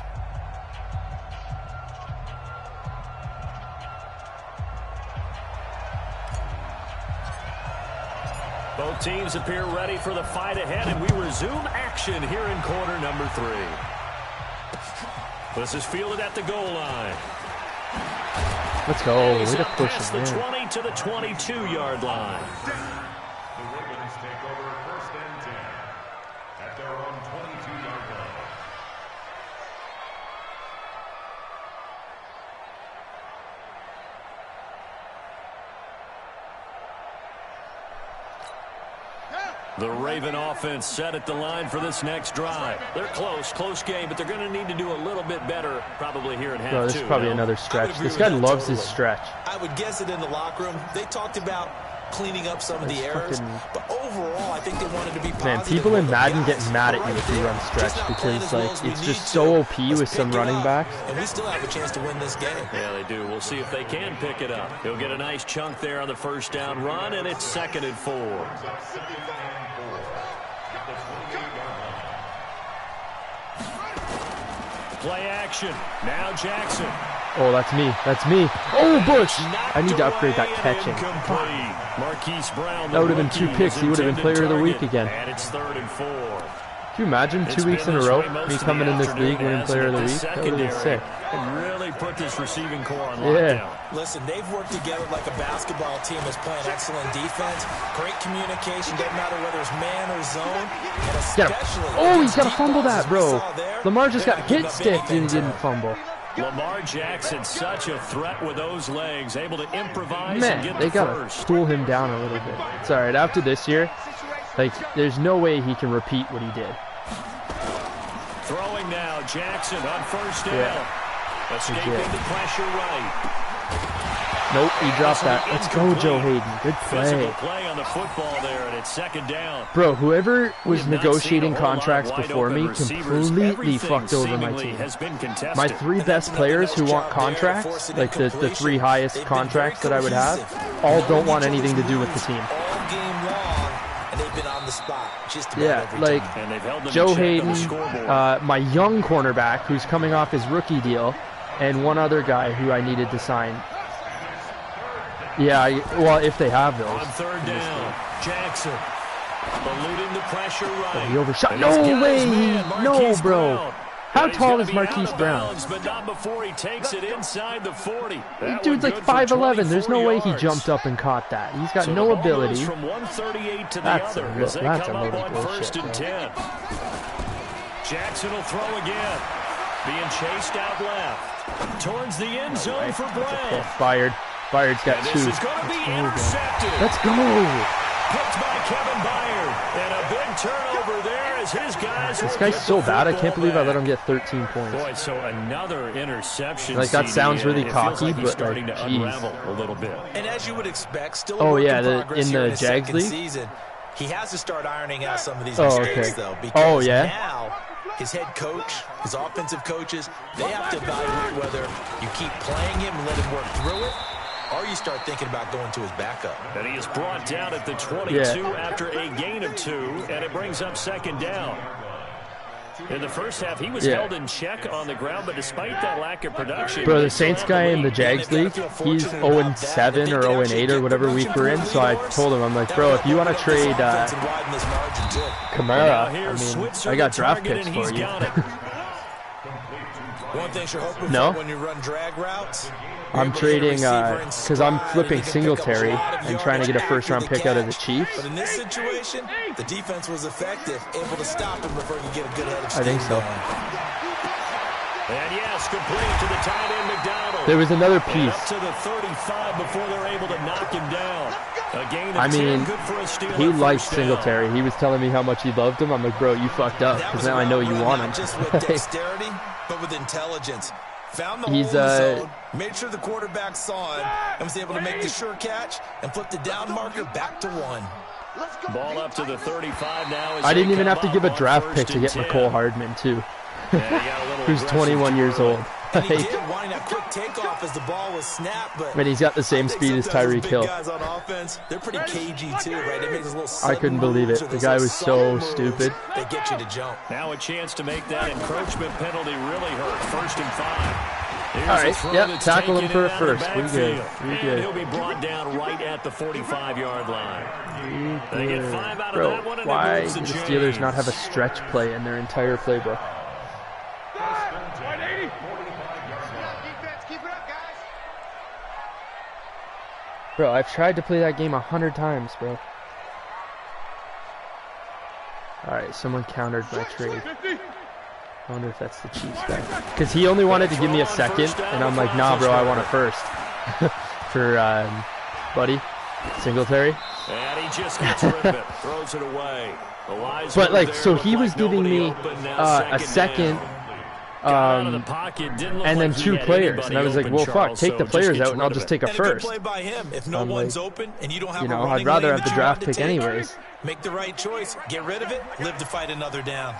Speaker 1: Both teams appear ready for the fight ahead, and we resume action here in quarter number 3. This is fielded at the goal line.
Speaker 5: Let's go.
Speaker 1: He's
Speaker 5: Way to
Speaker 1: up
Speaker 5: push
Speaker 1: past
Speaker 5: him,
Speaker 1: the
Speaker 5: man.
Speaker 1: 20 to the 22-yard line.
Speaker 6: The Ravens take over 1st and 10 at their own 22-yard line.
Speaker 1: The Raven offense set at the line for this next drive. They're close game, but they're going to need to do a little bit better probably here at half two.
Speaker 5: This is probably another stretch. This guy loves his stretch.
Speaker 2: I would guess it in the locker room. They talked about cleaning up some of the errors, but overall, I think they wanted to be positive.
Speaker 5: Man, people in Madden get mad at you if you run stretch because like it's just so OP with some running backs.
Speaker 2: And we still have a chance to win this game.
Speaker 1: Yeah, they do. We'll see if they can pick it up. He'll get a nice chunk there on the first down run, and it's 2nd and 4. Play action. Now Jackson.
Speaker 5: Oh, that's me. That's me. Oh, Bush. I need to upgrade that catching.
Speaker 1: Marquise Brown,
Speaker 5: that would have been 2 picks. He would have been player of the week again.
Speaker 1: And it's 3rd and 4.
Speaker 5: Can you imagine 2 weeks in a row, me coming in this league winning player of the week? That would have been sick.
Speaker 1: Really put this receiving core on lockdown.
Speaker 2: Listen, they've worked together like a basketball team that's playing excellent defense. Great communication, doesn't matter whether it's man or zone. And especially
Speaker 5: he's got to fumble that, bro. Lamar just got hit sticked and he didn't fumble.
Speaker 1: Lamar Jackson, such a threat with those legs, able to improvise and get
Speaker 5: they got to cool him down a little bit. It's all right. After this year, like, there's no way he can repeat what he did.
Speaker 1: Throwing now, Jackson on first down. Escaping the pressure right.
Speaker 5: Nope, he dropped that. Let's go, Joe Hayden. Good play.
Speaker 1: Physical play on the football there, and it's 2nd down.
Speaker 5: Bro, whoever was negotiating contracts before me completely fucked over my team. My 3 best players who want contracts, like the 3 highest contracts that I would have, all don't want anything to do with the team.
Speaker 2: All game long, and they've been on the spot just about every
Speaker 5: like
Speaker 2: time.
Speaker 5: Joe Hayden, my young cornerback who's coming off his rookie deal, and one other guy who I needed to sign. Yeah, well, if they have those.
Speaker 1: On 3rd down, Jackson eluding the pressure right.
Speaker 5: He overshot. No way! No, bro. How tall is Marquise Brown?
Speaker 1: But not before he takes it inside the 40.
Speaker 5: Dude's like 5'11". There's no way he jumped up and caught that. He's got no ability.
Speaker 1: From 138 to the
Speaker 5: that's
Speaker 1: other
Speaker 5: a load of bullshit.
Speaker 1: 1st and 10. Jackson will throw again. Being chased out left. Towards the end zone for Brown.
Speaker 5: Fired. Byard's got 2.
Speaker 1: This is going to be intercepted.
Speaker 5: Let's go.
Speaker 1: Picked by Kevin Byard. And a big turnover there as his guys.
Speaker 5: This guy's so bad. I can't believe I let him get 13 points.
Speaker 1: Boy, so another interception.
Speaker 5: Like, that sounds really cocky, but
Speaker 1: starting to unravel a little bit.
Speaker 2: And as you would expect, still a work in progress
Speaker 5: in
Speaker 2: here
Speaker 5: the
Speaker 2: in his
Speaker 5: Jags
Speaker 2: second
Speaker 5: league?
Speaker 2: season. He has to start ironing out some of these mistakes, though. Because now his head coach, his offensive coaches, they have to evaluate whether you keep playing him and let him work through it, or you start thinking about going to his backup.
Speaker 1: And he is brought down at the 22 after a gain of 2, and it brings up 2nd down. In the first half, he was held in check on the ground, but despite that lack of production...
Speaker 5: Bro, the Saints guy in the Jags league, he's 0-7 or 0-8 or whatever week we're in, so I told him, I'm like, bro, if you want to trade Kamara, I mean, I got draft picks for you.
Speaker 2: One thing you're hoping for when you run drag routes...
Speaker 5: I'm trading, because I'm flipping Singletary and trying to get a first-round pick out of the Chiefs.
Speaker 2: But in this situation, the defense was effective, able to stop him before you get a good head of steam.
Speaker 5: I think so.
Speaker 1: And yes, complete to the tight end McDonald.
Speaker 5: There was another piece.
Speaker 1: Up to the 35 before they're able to knock him down. A gain of 10, good for a steal.
Speaker 5: He liked Singletary. He was telling me how much he loved him. I'm like, bro, you fucked up, because now I know you want him.
Speaker 2: Not just with dexterity, but with intelligence. Found the hole in the zone, made sure the quarterback saw him, and was able to make the sure catch and flip the down marker back to 1.
Speaker 1: Ball up to the 35 now.
Speaker 5: I didn't even have to give a draft pick to get McCole Hardman, too. Who's 21 years old.
Speaker 2: And he did wanting that quick takeoff as the ball was snapped, but
Speaker 5: he's got the same speed as Tyreek Hill.
Speaker 2: Guys on offense, they're pretty cagey too, right? They make this little
Speaker 5: I couldn't believe it. The guy was so stupid.
Speaker 2: They get you to jump.
Speaker 1: Now a chance to make that encroachment penalty really hurt. 1st and 5.
Speaker 5: All right, yep, tackle him for a first. We good.
Speaker 1: And he'll be brought down right at the 45-yard line. They get 5 out of that one, and
Speaker 5: why do the Steelers not have a stretch play in their entire playbook? Bro, I've tried to play that game 100 times, bro. Alright, someone countered my trade. I wonder if that's the Chiefs guy. Because he only wanted to give me a second, and I'm like, nah, bro, I want a first. For, Buddy. Singletary.
Speaker 1: And he just gets rid of it, throws it away.
Speaker 5: But like, so he was giving me a second, and then 2 players, and I was like, well, fuck, take the players out, and I'll just take a first.
Speaker 2: If no one's open and you don't have a
Speaker 5: I'd rather have the draft pick anyways.
Speaker 2: Make the right choice, get rid of it, live to fight another down.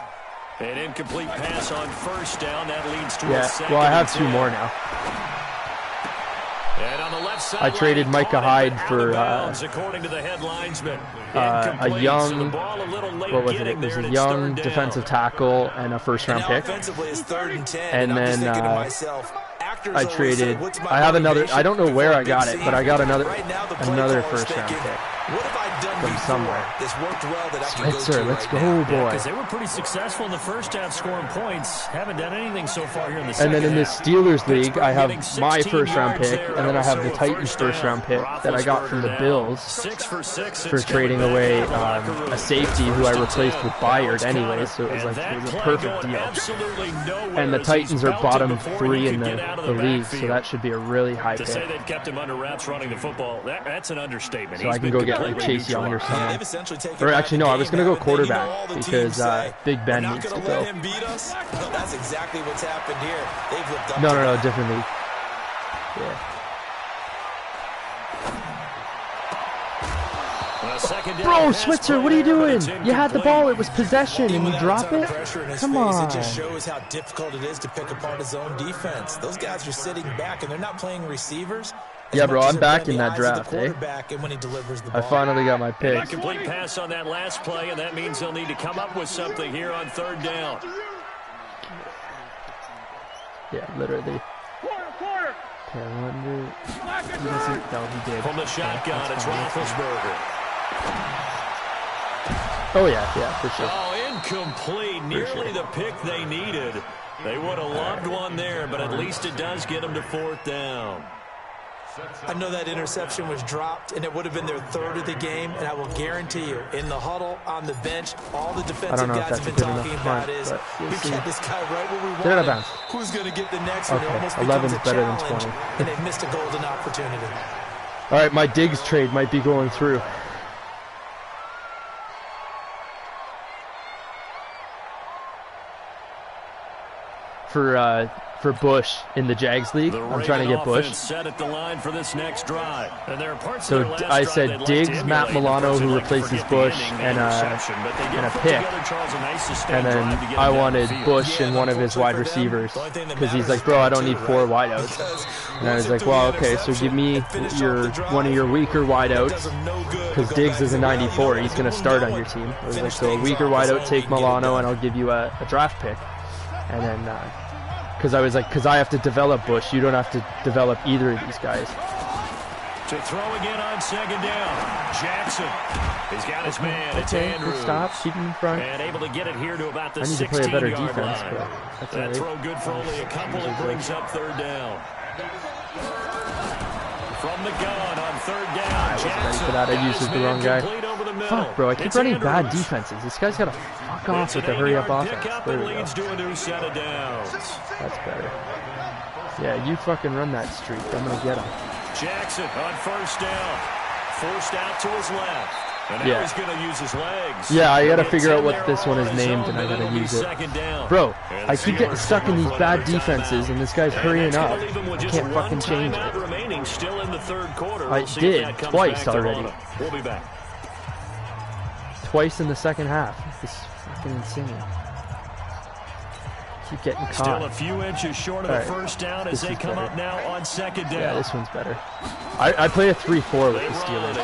Speaker 1: An incomplete pass on first down, that leads to a second.
Speaker 5: Well, I have 2 more now.
Speaker 1: And on the left side,
Speaker 5: I traded Micah Hyde for
Speaker 1: according to the headlinesman,
Speaker 5: a young, what was it? It was a young defensive tackle and a first-round pick. And then I traded. I have another. I don't know where I got it, but I got another first-round pick from somewhere. Switzer, let's go, boy.
Speaker 1: Because they were pretty successful in the first half scoring points. Haven't done anything so far here in the second half.
Speaker 5: And then in the Steelers league, I have my first-round pick, and then I have the Titans' first-round pick that I got from the Bills for trading away a safety who I replaced with Byard anyway, so it was like it was a perfect deal. And the Titans are bottom 3 in the league, so that should be a really high pick.
Speaker 1: To say they've kept him under wraps running the football, that's an understatement.
Speaker 5: So I can go get like Chase Young or someone. Or actually, no, I was going to go quarterback because Big Ben needs to go.
Speaker 2: That's exactly what's happened here. They've looked up.
Speaker 5: No, different league. Yeah. Bro, Switzer, what are you doing? You had the ball. It was possession, and you drop it? Come on.
Speaker 2: It just shows how difficult it is to pick apart his own defense. Those guys are sitting back, and they're not playing receivers.
Speaker 5: Yeah, bro, I'm back in that draft, eh? I finally got my pick.
Speaker 1: A complete pass on that last play, and that means they'll need to come up with something here on third down.
Speaker 5: Yeah, literally. Okay, I wonder. He doesn't. No, he did.
Speaker 1: From the shotgun, it's Roethlisberger.
Speaker 5: Oh, yeah, for sure.
Speaker 1: Oh, incomplete. Nearly the pick they needed. They would have loved one there, but at least it does get them to fourth down.
Speaker 2: I know that interception was dropped, and it would have been their 3rd of the game, and I will guarantee you, in the huddle, on the bench, all the defensive guys have been talking about is, we got this guy right where we want him. Who's going to get the next one? It almost becomes a challenge, and they missed a golden opportunity.
Speaker 5: All right, my Diggs trade might be going through. For Bush in the Jags league. I'm trying to get Bush.
Speaker 1: Set at the line for this next drive. And there are parts
Speaker 5: so
Speaker 1: of
Speaker 5: I said Diggs, Matt Milano, who replaces Bush, and a pick. And then I wanted Bush and one of his wide receivers because he's like, bro, I don't need 4 wideouts. And I was like, well, okay, so give me one of your weaker wideouts because Diggs is a 94. He's going to start on your team. I was like, so a weaker wideout, take Milano, and I'll give you a draft pick. And then because I was like, because I have to develop Bush, you don't have to develop either of these guys.
Speaker 1: To throw again on second down, Jackson. He's got his man. It's Andrews.
Speaker 5: Stop, keep him in front.
Speaker 1: And able to get it here to about the 16-yard line.
Speaker 5: I need to play a better defense, but that's
Speaker 1: that throw good for only a couple. It brings up third down. From the gun on third down,
Speaker 5: I wasn't ready for that. I used the wrong guy. Fuck, bro, I keep running bad defenses. This guy's got to fuck off with the hurry-up offense. There we go. That's better. Yeah, you fucking run that streak. I'm going to get him.
Speaker 1: Jackson on first down. Forced out to his left. And now he's going to use his legs.
Speaker 5: Yeah, I got to figure out what this one is named, and I got to use it. Bro, I keep getting stuck in these bad defenses, and this guy's hurrying up. I can't fucking change it. I did twice already.
Speaker 1: We'll be back.
Speaker 5: Twice in the second half. This is fucking insane. Keep getting caught.
Speaker 1: Still a few inches short of the first down as they come up now on second down.
Speaker 5: Yeah, this one's better. I play a 3-4 with the Steelers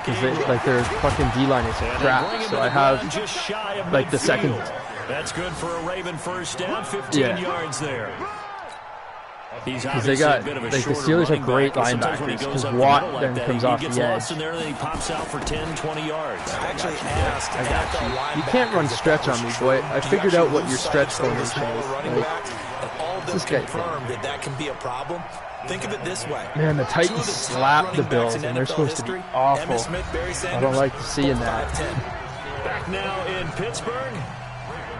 Speaker 5: because like their fucking D-line is crap. So I have like the second.
Speaker 1: That's good for a Raven first down. 15 yards there.
Speaker 5: Because they got, like, the Steelers have great linebackers, because Watt then comes off the edge.
Speaker 1: He pops out for 10, 20 yards.
Speaker 5: I got you. You can't run stretch on me, boy. I figured out what your stretch formation is. Like, this guy
Speaker 2: that can be a problem. Think of it this way.
Speaker 5: Man, the Titans slapped the Bills, and they're supposed to be awful. I don't like seeing that.
Speaker 1: Back now in Pittsburgh.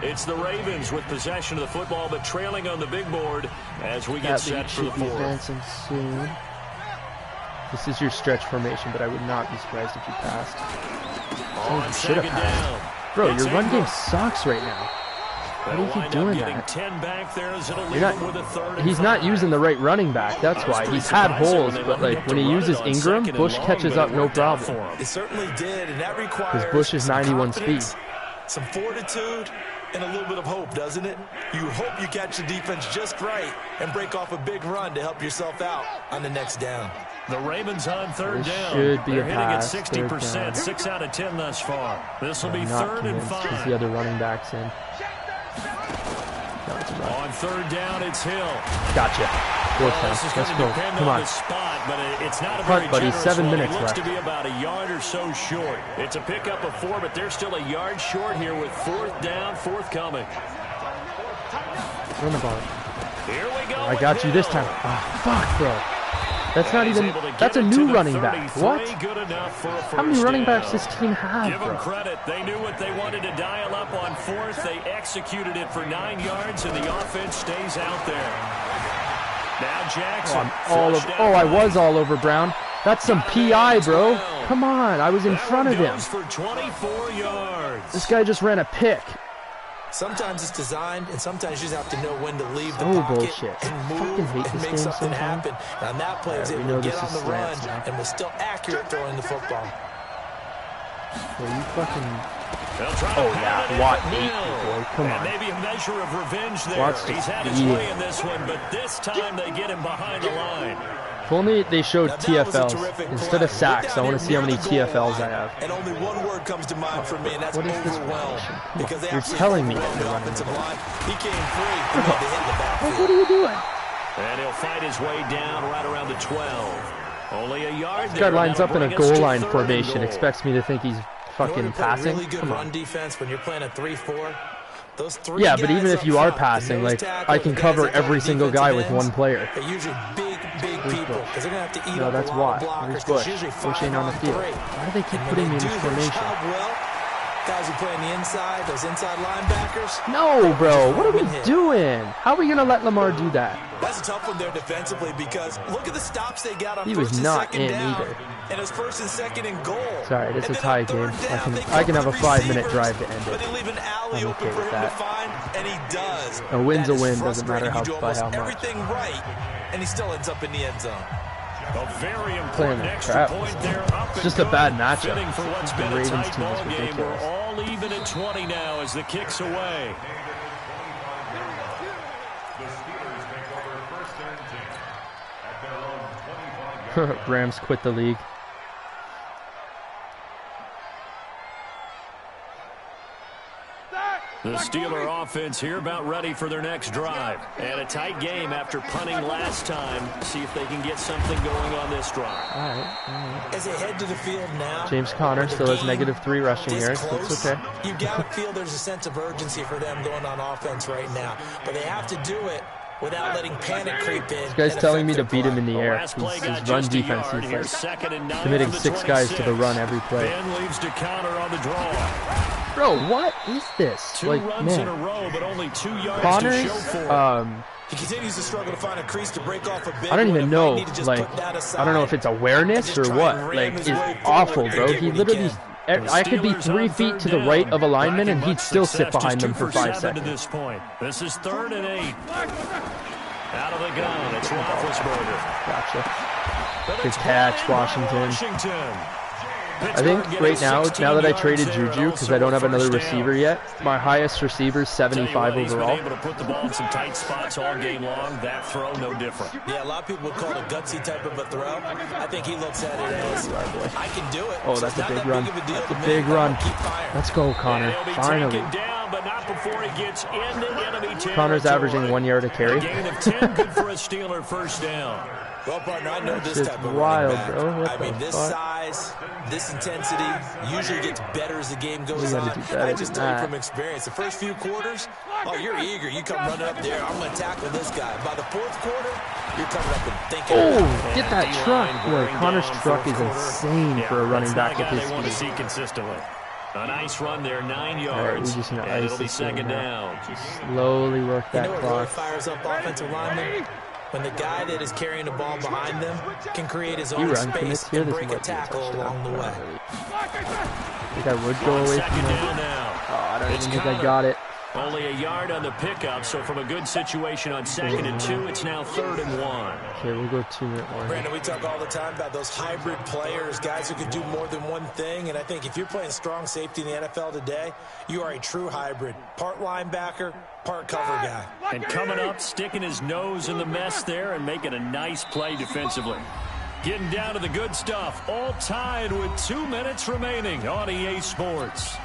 Speaker 1: It's the Ravens with possession of the football, but trailing on the big board as we get set for the fourth.
Speaker 5: Advancing soon. This is your stretch formation, but I would not be surprised if you passed.
Speaker 1: On
Speaker 5: You should have
Speaker 1: second
Speaker 5: passed.
Speaker 1: down.
Speaker 5: Bro,
Speaker 1: It's
Speaker 5: your run game
Speaker 1: Ingram.
Speaker 5: sucks right now. Why do you
Speaker 1: They'll
Speaker 5: keep
Speaker 1: wind
Speaker 5: doing
Speaker 1: up getting
Speaker 5: that?
Speaker 1: 10 back there as it'll leave
Speaker 5: You're
Speaker 1: them with a third
Speaker 5: not,
Speaker 1: and
Speaker 5: he's not
Speaker 1: 5.
Speaker 5: using the right running back. That's
Speaker 1: I was
Speaker 5: why.
Speaker 1: pretty
Speaker 5: He's had
Speaker 1: surprised
Speaker 5: holes,
Speaker 1: when they
Speaker 5: but
Speaker 1: wanted
Speaker 5: like
Speaker 1: to
Speaker 5: when he
Speaker 1: run it
Speaker 5: uses
Speaker 1: on
Speaker 5: Ingram,
Speaker 1: second and
Speaker 5: Bush
Speaker 1: long,
Speaker 5: catches
Speaker 1: but
Speaker 5: up
Speaker 1: it
Speaker 5: no
Speaker 1: worked out for
Speaker 5: problem.
Speaker 1: him.
Speaker 2: It certainly did, and that requires
Speaker 5: Because Bush is
Speaker 2: some
Speaker 5: 91 speed.
Speaker 2: confidence, some fortitude, and a little bit of hope, doesn't it? You hope you catch the defense just right and break off a big run to help yourself out on the next down.
Speaker 1: The Ravens on third
Speaker 5: This
Speaker 1: down.
Speaker 5: should be
Speaker 1: They're
Speaker 5: a
Speaker 1: hitting at
Speaker 5: pass, third
Speaker 1: 60%,
Speaker 5: down.
Speaker 1: 6 out of 10 thus far. This will be
Speaker 5: I'm not
Speaker 1: third and
Speaker 5: convinced because
Speaker 1: 5.
Speaker 5: the other running back's in. No, it's a run.
Speaker 1: On third down, it's Hill.
Speaker 5: Gotcha. Fourth
Speaker 1: Well,
Speaker 5: down.
Speaker 1: this is
Speaker 5: Let's
Speaker 1: going to
Speaker 5: go.
Speaker 1: depend
Speaker 5: Come
Speaker 1: on
Speaker 5: on.
Speaker 1: the spot, but it's not a
Speaker 5: Punt,
Speaker 1: very
Speaker 5: buddy.
Speaker 1: generous
Speaker 5: 7
Speaker 1: one.
Speaker 5: minutes
Speaker 1: It looks
Speaker 5: left.
Speaker 1: to be about a yard or so short. It's a pickup of 4, but they're still a yard short here with fourth down, forthcoming.
Speaker 5: Run the ball.
Speaker 1: Here we go.
Speaker 5: I
Speaker 1: with
Speaker 5: got you this
Speaker 1: Hill.
Speaker 5: time. Oh, fuck, bro. That's not
Speaker 1: He's
Speaker 5: even.
Speaker 1: able to get
Speaker 5: That's a
Speaker 1: it to
Speaker 5: new
Speaker 1: the
Speaker 5: running back.
Speaker 1: 33,
Speaker 5: What?
Speaker 1: good enough for a
Speaker 5: How many
Speaker 1: first
Speaker 5: running
Speaker 1: down.
Speaker 5: backs does this team have,
Speaker 1: Give them
Speaker 5: bro?
Speaker 1: credit. They knew what they wanted to dial up on fourth. They executed it for 9 yards, and the offense stays out there. Now Jackson.
Speaker 5: Oh, I was all over Brown. That's some PI, bro. Come on, I was in front of him.
Speaker 1: Goes for 24 yards.
Speaker 5: This guy just ran a pick.
Speaker 2: Sometimes it's designed, and sometimes you just have to know when to leave the
Speaker 5: Oh,
Speaker 2: pocket
Speaker 5: bullshit.
Speaker 2: and
Speaker 5: I
Speaker 2: move
Speaker 5: fucking hate
Speaker 2: and
Speaker 5: this
Speaker 2: make
Speaker 5: game
Speaker 2: something
Speaker 5: sometimes.
Speaker 2: happen. And on that play, he was
Speaker 5: Alright, we
Speaker 2: able
Speaker 5: know
Speaker 2: to get
Speaker 5: this
Speaker 2: on
Speaker 5: is
Speaker 2: the run
Speaker 5: slants now.
Speaker 2: and was still accurate throwing the football.
Speaker 5: Bro, you fucking.
Speaker 1: They'll try to
Speaker 5: Oh,
Speaker 1: pound
Speaker 5: yeah,
Speaker 1: it in
Speaker 5: Watt
Speaker 1: for
Speaker 5: ate
Speaker 1: Hill.
Speaker 5: you, boy. Come
Speaker 1: And
Speaker 5: on.
Speaker 1: maybe a measure of revenge there.
Speaker 5: Watt's
Speaker 1: He's
Speaker 5: just
Speaker 1: had his
Speaker 5: eating.
Speaker 1: way in this one, but this time they get him behind the line.
Speaker 5: If only they showed
Speaker 2: Now, that was a
Speaker 5: TFLs
Speaker 2: terrific
Speaker 5: instead
Speaker 2: play.
Speaker 5: of sacks. I want to see how many TFLs I have.
Speaker 2: And only one word comes to mind for me, and that's
Speaker 5: What is this
Speaker 2: overwhelmed.
Speaker 5: formation? Come on.
Speaker 2: Because they
Speaker 5: You're
Speaker 2: absolutely
Speaker 5: telling me
Speaker 2: overwhelmed
Speaker 5: that
Speaker 2: the
Speaker 5: you're running
Speaker 2: offensive
Speaker 5: it.
Speaker 2: line. He came free and had to hit the backfield.
Speaker 5: What are you doing?
Speaker 1: And he'll fight his way down right around the 12. Only a yard
Speaker 5: This guy
Speaker 1: there.
Speaker 5: lines
Speaker 1: That'll
Speaker 5: up in a
Speaker 1: bring us
Speaker 5: goal
Speaker 1: to
Speaker 5: line
Speaker 1: third and
Speaker 5: formation,
Speaker 1: goal.
Speaker 5: expects me to think he's
Speaker 2: In order
Speaker 5: fucking
Speaker 2: to play
Speaker 5: passing.
Speaker 2: really good
Speaker 5: Come
Speaker 2: run
Speaker 5: on.
Speaker 2: defense when you're playing a 3-4. Those three
Speaker 5: Yeah, but
Speaker 2: guys
Speaker 5: even if
Speaker 2: up
Speaker 5: you are
Speaker 2: front, the
Speaker 5: passing,
Speaker 2: nose
Speaker 5: like,
Speaker 2: tackle,
Speaker 5: I can
Speaker 2: the guys
Speaker 5: cover
Speaker 2: that cover
Speaker 5: every single guy
Speaker 2: defensive
Speaker 5: with one
Speaker 2: ends,
Speaker 5: player.
Speaker 2: They're usually big people because they're going to have to eat
Speaker 5: No,
Speaker 2: up
Speaker 5: that's
Speaker 2: a lot
Speaker 5: Watt.
Speaker 2: of blockers.
Speaker 5: Where's
Speaker 2: 'Cause
Speaker 5: Bush?
Speaker 2: usually
Speaker 5: Bush ain't on the
Speaker 2: 5
Speaker 5: field.
Speaker 2: on 3.
Speaker 5: Why do they keep
Speaker 2: And
Speaker 5: putting
Speaker 2: when
Speaker 5: me in
Speaker 2: they
Speaker 5: this
Speaker 2: do their
Speaker 5: formation?
Speaker 2: job well, guys who play on the inside, those inside linebackers.
Speaker 5: No, bro. What are we
Speaker 2: Hit.
Speaker 5: doing? How are we going to let Lamar do that?
Speaker 2: That's a tough one there defensively because look at the stops they got on
Speaker 5: He
Speaker 2: first
Speaker 5: was
Speaker 2: and
Speaker 5: not
Speaker 2: second
Speaker 5: in
Speaker 2: down.
Speaker 5: either.
Speaker 2: And it's first and second and goal.
Speaker 5: Sorry, it's a
Speaker 2: And then
Speaker 5: tie
Speaker 2: on third
Speaker 5: game.
Speaker 2: down,
Speaker 5: I can have a
Speaker 2: they
Speaker 5: 5-minute
Speaker 2: receivers,
Speaker 5: drive to end
Speaker 2: But
Speaker 5: it.
Speaker 2: they leave an alley
Speaker 5: I'm
Speaker 2: open
Speaker 5: okay
Speaker 2: for
Speaker 5: with
Speaker 2: him
Speaker 5: that.
Speaker 2: to find, and he does.
Speaker 5: A win's
Speaker 2: That
Speaker 5: a
Speaker 2: is
Speaker 5: win, doesn't matter
Speaker 2: frustrating.
Speaker 5: how
Speaker 2: You do
Speaker 5: by
Speaker 2: almost
Speaker 5: how much.
Speaker 2: everything right, and he still ends up in the end zone.
Speaker 1: A very important
Speaker 5: Playing
Speaker 1: extra
Speaker 5: crap.
Speaker 1: point there. Up
Speaker 5: It's
Speaker 1: and
Speaker 5: just a
Speaker 1: good.
Speaker 5: bad matchup.
Speaker 1: Fitting for what's
Speaker 5: The
Speaker 1: been a
Speaker 5: Ravens
Speaker 1: tight
Speaker 5: team is
Speaker 1: ball game. We're
Speaker 5: ridiculous.
Speaker 1: all even at 20 now as the kick's away.
Speaker 6: The Steelers take over first and 10 at their own 25-yard line.
Speaker 5: Rams quit the league.
Speaker 1: The Steeler offense here about ready for their next drive. And a tight game after punting last time. See if they can get something going on this drive.
Speaker 5: All right.
Speaker 2: As they head to the field now,
Speaker 5: James Conner
Speaker 2: with the
Speaker 5: still has
Speaker 2: game
Speaker 5: -3 rushing
Speaker 2: this
Speaker 5: yards.
Speaker 2: close,
Speaker 5: That's okay.
Speaker 2: You got to feel there's a sense of urgency for them going on offense right now. But they have to do it without letting panic creep in.
Speaker 5: This guy's
Speaker 2: and
Speaker 5: telling me
Speaker 2: affect
Speaker 5: to beat
Speaker 2: their
Speaker 5: him in
Speaker 2: play.
Speaker 5: the
Speaker 1: The
Speaker 5: air.
Speaker 1: last play
Speaker 5: His
Speaker 1: got
Speaker 5: run
Speaker 1: just a
Speaker 5: defense,
Speaker 1: yard.
Speaker 5: he's
Speaker 1: Here's
Speaker 5: like
Speaker 1: second and 9
Speaker 5: committing
Speaker 1: from the
Speaker 5: 6 guys to the
Speaker 1: 26.
Speaker 5: run every play.
Speaker 1: Ben leaves to counter on the draw.
Speaker 5: Bro, what is this?
Speaker 1: Two
Speaker 5: Like,
Speaker 1: runs in a
Speaker 5: man.
Speaker 1: row, but only 2 yards to show
Speaker 5: Connors,
Speaker 1: for it.
Speaker 2: He continues to struggle to find a crease to break off a big
Speaker 5: I don't
Speaker 2: one
Speaker 5: even
Speaker 2: and
Speaker 5: know,
Speaker 2: might need to just
Speaker 5: like,
Speaker 2: put that aside
Speaker 5: I don't know if it's awareness
Speaker 2: and
Speaker 5: or
Speaker 2: just try
Speaker 5: what.
Speaker 2: and ram
Speaker 5: Like,
Speaker 2: his
Speaker 5: it's
Speaker 2: way
Speaker 5: awful,
Speaker 2: forward
Speaker 5: bro.
Speaker 2: and get
Speaker 5: He
Speaker 2: what
Speaker 5: literally,
Speaker 1: The
Speaker 5: I could be
Speaker 1: Steelers
Speaker 5: 3
Speaker 1: on
Speaker 5: feet
Speaker 1: third
Speaker 5: to the
Speaker 1: down.
Speaker 5: right of a lineman, and
Speaker 1: Lacking
Speaker 5: he'd
Speaker 1: much
Speaker 5: still sit
Speaker 1: success,
Speaker 5: behind
Speaker 1: just
Speaker 5: them
Speaker 1: 2
Speaker 5: for 5
Speaker 1: 7
Speaker 5: seconds.
Speaker 1: to this point. This is 3rd and 8. Out of the gun, it's Roethlisberger.
Speaker 5: Gotcha.
Speaker 1: But
Speaker 5: Good
Speaker 1: it's
Speaker 5: catch,
Speaker 1: brought in by
Speaker 5: Washington. I
Speaker 1: Pittsburgh
Speaker 5: think
Speaker 1: getting
Speaker 5: right now
Speaker 1: 16
Speaker 5: that I
Speaker 1: yards
Speaker 5: traded
Speaker 1: there and
Speaker 5: Juju, because
Speaker 1: also
Speaker 5: I don't have
Speaker 1: a
Speaker 5: another
Speaker 1: first down.
Speaker 5: receiver yet, my highest receiver is
Speaker 1: Tell you
Speaker 5: 75
Speaker 1: what, he's been
Speaker 5: overall.
Speaker 1: able to put the ball in some tight spots all game long. That throw, no different.
Speaker 2: Yeah, a lot of people would call it a gutsy type of a throw. I think he looks at it as, I can do it.
Speaker 5: Oh,
Speaker 2: So
Speaker 5: that's
Speaker 2: it's
Speaker 5: a
Speaker 2: not
Speaker 5: big
Speaker 2: that
Speaker 5: run.
Speaker 2: big of a deal
Speaker 5: That's
Speaker 2: to
Speaker 5: a
Speaker 2: me.
Speaker 5: big run.
Speaker 2: Keep firing.
Speaker 5: Let's go, Connor.
Speaker 1: And he'll be
Speaker 5: Finally.
Speaker 1: taken down, but not before he gets into enemy territory.
Speaker 5: Connor's averaging 1 yard a
Speaker 1: A
Speaker 5: carry.
Speaker 1: gain of 10, good for a Steeler first down.
Speaker 2: Well, partner, I know this
Speaker 5: Shit's
Speaker 2: type of
Speaker 5: wild,
Speaker 2: running back.
Speaker 5: bro. What
Speaker 2: I
Speaker 5: the
Speaker 2: mean, this
Speaker 5: fuck?
Speaker 2: size, this intensity usually gets better as the game goes
Speaker 5: gotta
Speaker 2: on.
Speaker 5: do better
Speaker 2: I just
Speaker 5: than
Speaker 2: tell you
Speaker 5: that.
Speaker 2: from experience, the first few quarters, oh, you're eager. You come running up there. I'm going to tackle this guy. By the 4th quarter, you're coming up and thinking about it.
Speaker 5: Oh, get that truck. Boy, Connor's truck is insane for a running back with
Speaker 1: That's
Speaker 5: his
Speaker 1: the guy they want to
Speaker 5: speed.
Speaker 1: see consistently. A nice run there, 9
Speaker 5: All right, we
Speaker 1: yards,
Speaker 5: just need to
Speaker 1: and
Speaker 5: ice
Speaker 1: it'll be
Speaker 5: this thing
Speaker 1: second
Speaker 5: now.
Speaker 1: down.
Speaker 5: Slowly work
Speaker 2: You know
Speaker 5: that
Speaker 2: what really
Speaker 5: clock.
Speaker 2: fires up offensive linemen? when the guy that is carrying the ball behind them can create his own space and break a tackle along the way.
Speaker 5: I think I would go away from that. Oh, I don't even think I got it.
Speaker 1: Only a yard on the pickup, so from a good situation on 2nd and 2, it's now 3rd and 1.
Speaker 5: Okay, we'll go 2-minute warning.
Speaker 2: Brandon, we talk all the time about those hybrid players, guys who can do more than one thing, and I think if you're playing strong safety in the NFL today, you are a true hybrid. Part linebacker, part cover guy.
Speaker 1: And coming up, sticking his nose in the mess there and making a nice play defensively. Getting down to the good stuff, all tied with 2 minutes remaining on EA Sports.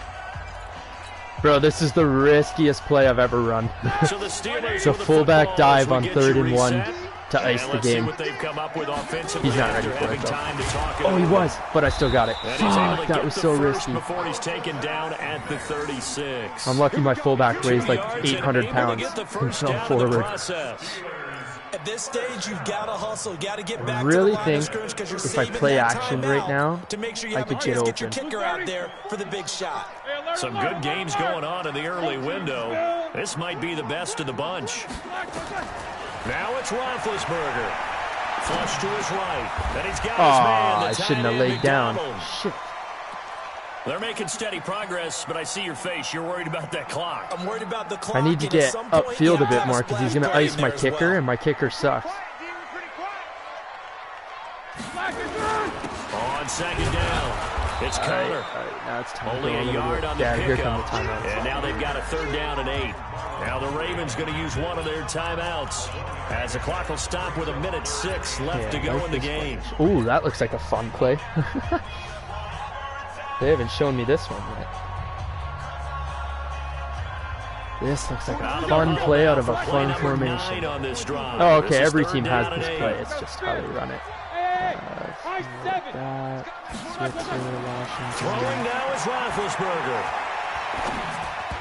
Speaker 5: Bro, this is the riskiest play I've ever run.
Speaker 1: So the Steelers
Speaker 5: it's a fullback dive on 3rd and 1 to ice the
Speaker 1: let's see
Speaker 5: game.
Speaker 1: what they've come up with offensively.
Speaker 5: He's not ready
Speaker 1: after
Speaker 5: for it,
Speaker 1: having time to talk it
Speaker 5: Oh, he
Speaker 1: over.
Speaker 5: was, but I still got it.
Speaker 1: And he's able
Speaker 5: Fuck,
Speaker 1: to
Speaker 5: that
Speaker 1: get
Speaker 5: was
Speaker 1: the
Speaker 5: so
Speaker 1: first
Speaker 5: risky.
Speaker 1: before he's taken down at the 36.
Speaker 5: I'm lucky my fullback weighs like 800
Speaker 1: able to
Speaker 5: pounds.
Speaker 1: get the
Speaker 5: Can
Speaker 1: first
Speaker 5: throw
Speaker 1: down in the
Speaker 5: forward.
Speaker 1: process.
Speaker 2: At this stage, you've got to hustle. You've got to get back
Speaker 5: really
Speaker 2: to the line
Speaker 5: think
Speaker 2: of scrimmage because you're
Speaker 5: if I
Speaker 2: saving
Speaker 5: play
Speaker 2: that
Speaker 5: action
Speaker 2: timeout
Speaker 5: right now,
Speaker 2: to make sure you
Speaker 5: I
Speaker 2: have
Speaker 5: could
Speaker 2: hurry,
Speaker 5: get
Speaker 2: get your
Speaker 5: open.
Speaker 2: kicker out there for the big shot.
Speaker 1: Some good games going on in the early window. This might be the best of the bunch. Now it's Roethlisberger. Flush to his right. And he's got his man.
Speaker 5: I shouldn't have laid down. Shit.
Speaker 1: They're making steady progress, but I see your face. You're worried about that clock.
Speaker 2: I'm worried about the clock.
Speaker 5: I need to
Speaker 2: and at
Speaker 5: get
Speaker 2: some point,
Speaker 5: upfield
Speaker 2: you
Speaker 5: a bit
Speaker 2: have
Speaker 5: more because he's going to
Speaker 2: splash
Speaker 5: ice my
Speaker 2: party there as
Speaker 5: kicker,
Speaker 2: well.
Speaker 5: and my kicker sucks.
Speaker 1: On 2nd down. It's Connor.
Speaker 5: All right, now it's time
Speaker 1: Only
Speaker 5: to go
Speaker 1: a
Speaker 5: little
Speaker 1: yard
Speaker 5: bit.
Speaker 1: on the
Speaker 5: Yeah, here come
Speaker 1: pickup.
Speaker 5: the timeouts.
Speaker 1: And now they've got a 3rd down and 8. Now the Ravens going to use one of their timeouts as the clock will stop with 1:06 left to go in the game.
Speaker 5: Ooh, that looks like a fun play. They haven't shown me this one yet. This looks like a fun play out of a fun formation.
Speaker 1: On this drive.
Speaker 5: Oh, okay,
Speaker 1: This is
Speaker 5: every
Speaker 1: 3rd
Speaker 5: team has
Speaker 1: down and
Speaker 5: this
Speaker 1: 8.
Speaker 5: play. It's just how they run it. Like that. Switzer, Washington.
Speaker 1: Throwing now is Roethlisberger.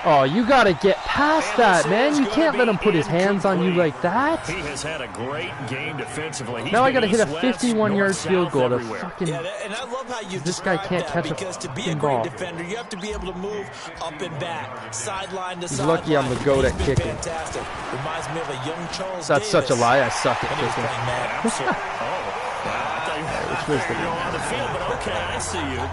Speaker 5: Oh, you gotta get past that, man. You can't let him put his hands on you like that.
Speaker 1: He has had a great game defensively. He's
Speaker 5: Now I
Speaker 1: been
Speaker 5: gotta hit a
Speaker 1: east-west,
Speaker 5: 51-yard
Speaker 1: north-south,
Speaker 5: field goal to
Speaker 1: everywhere.
Speaker 5: fucking...
Speaker 2: Yeah, and I love how you
Speaker 5: This guy can't
Speaker 2: that
Speaker 5: catch a
Speaker 2: because to be a
Speaker 5: fucking
Speaker 2: great
Speaker 5: ball.
Speaker 2: defender, you have to be able to move up and back, sideline to
Speaker 5: He's
Speaker 2: sideline.
Speaker 5: lucky I'm the goat at
Speaker 2: He's been
Speaker 5: kicking.
Speaker 2: Fantastic. Reminds me of a young Charles
Speaker 5: That's
Speaker 2: Davis.
Speaker 5: such a lie. I suck at
Speaker 2: when he was
Speaker 5: kicking.
Speaker 2: playing Madden.
Speaker 1: Absolutely. Oh, I thought you were on the field, but okay, I see you.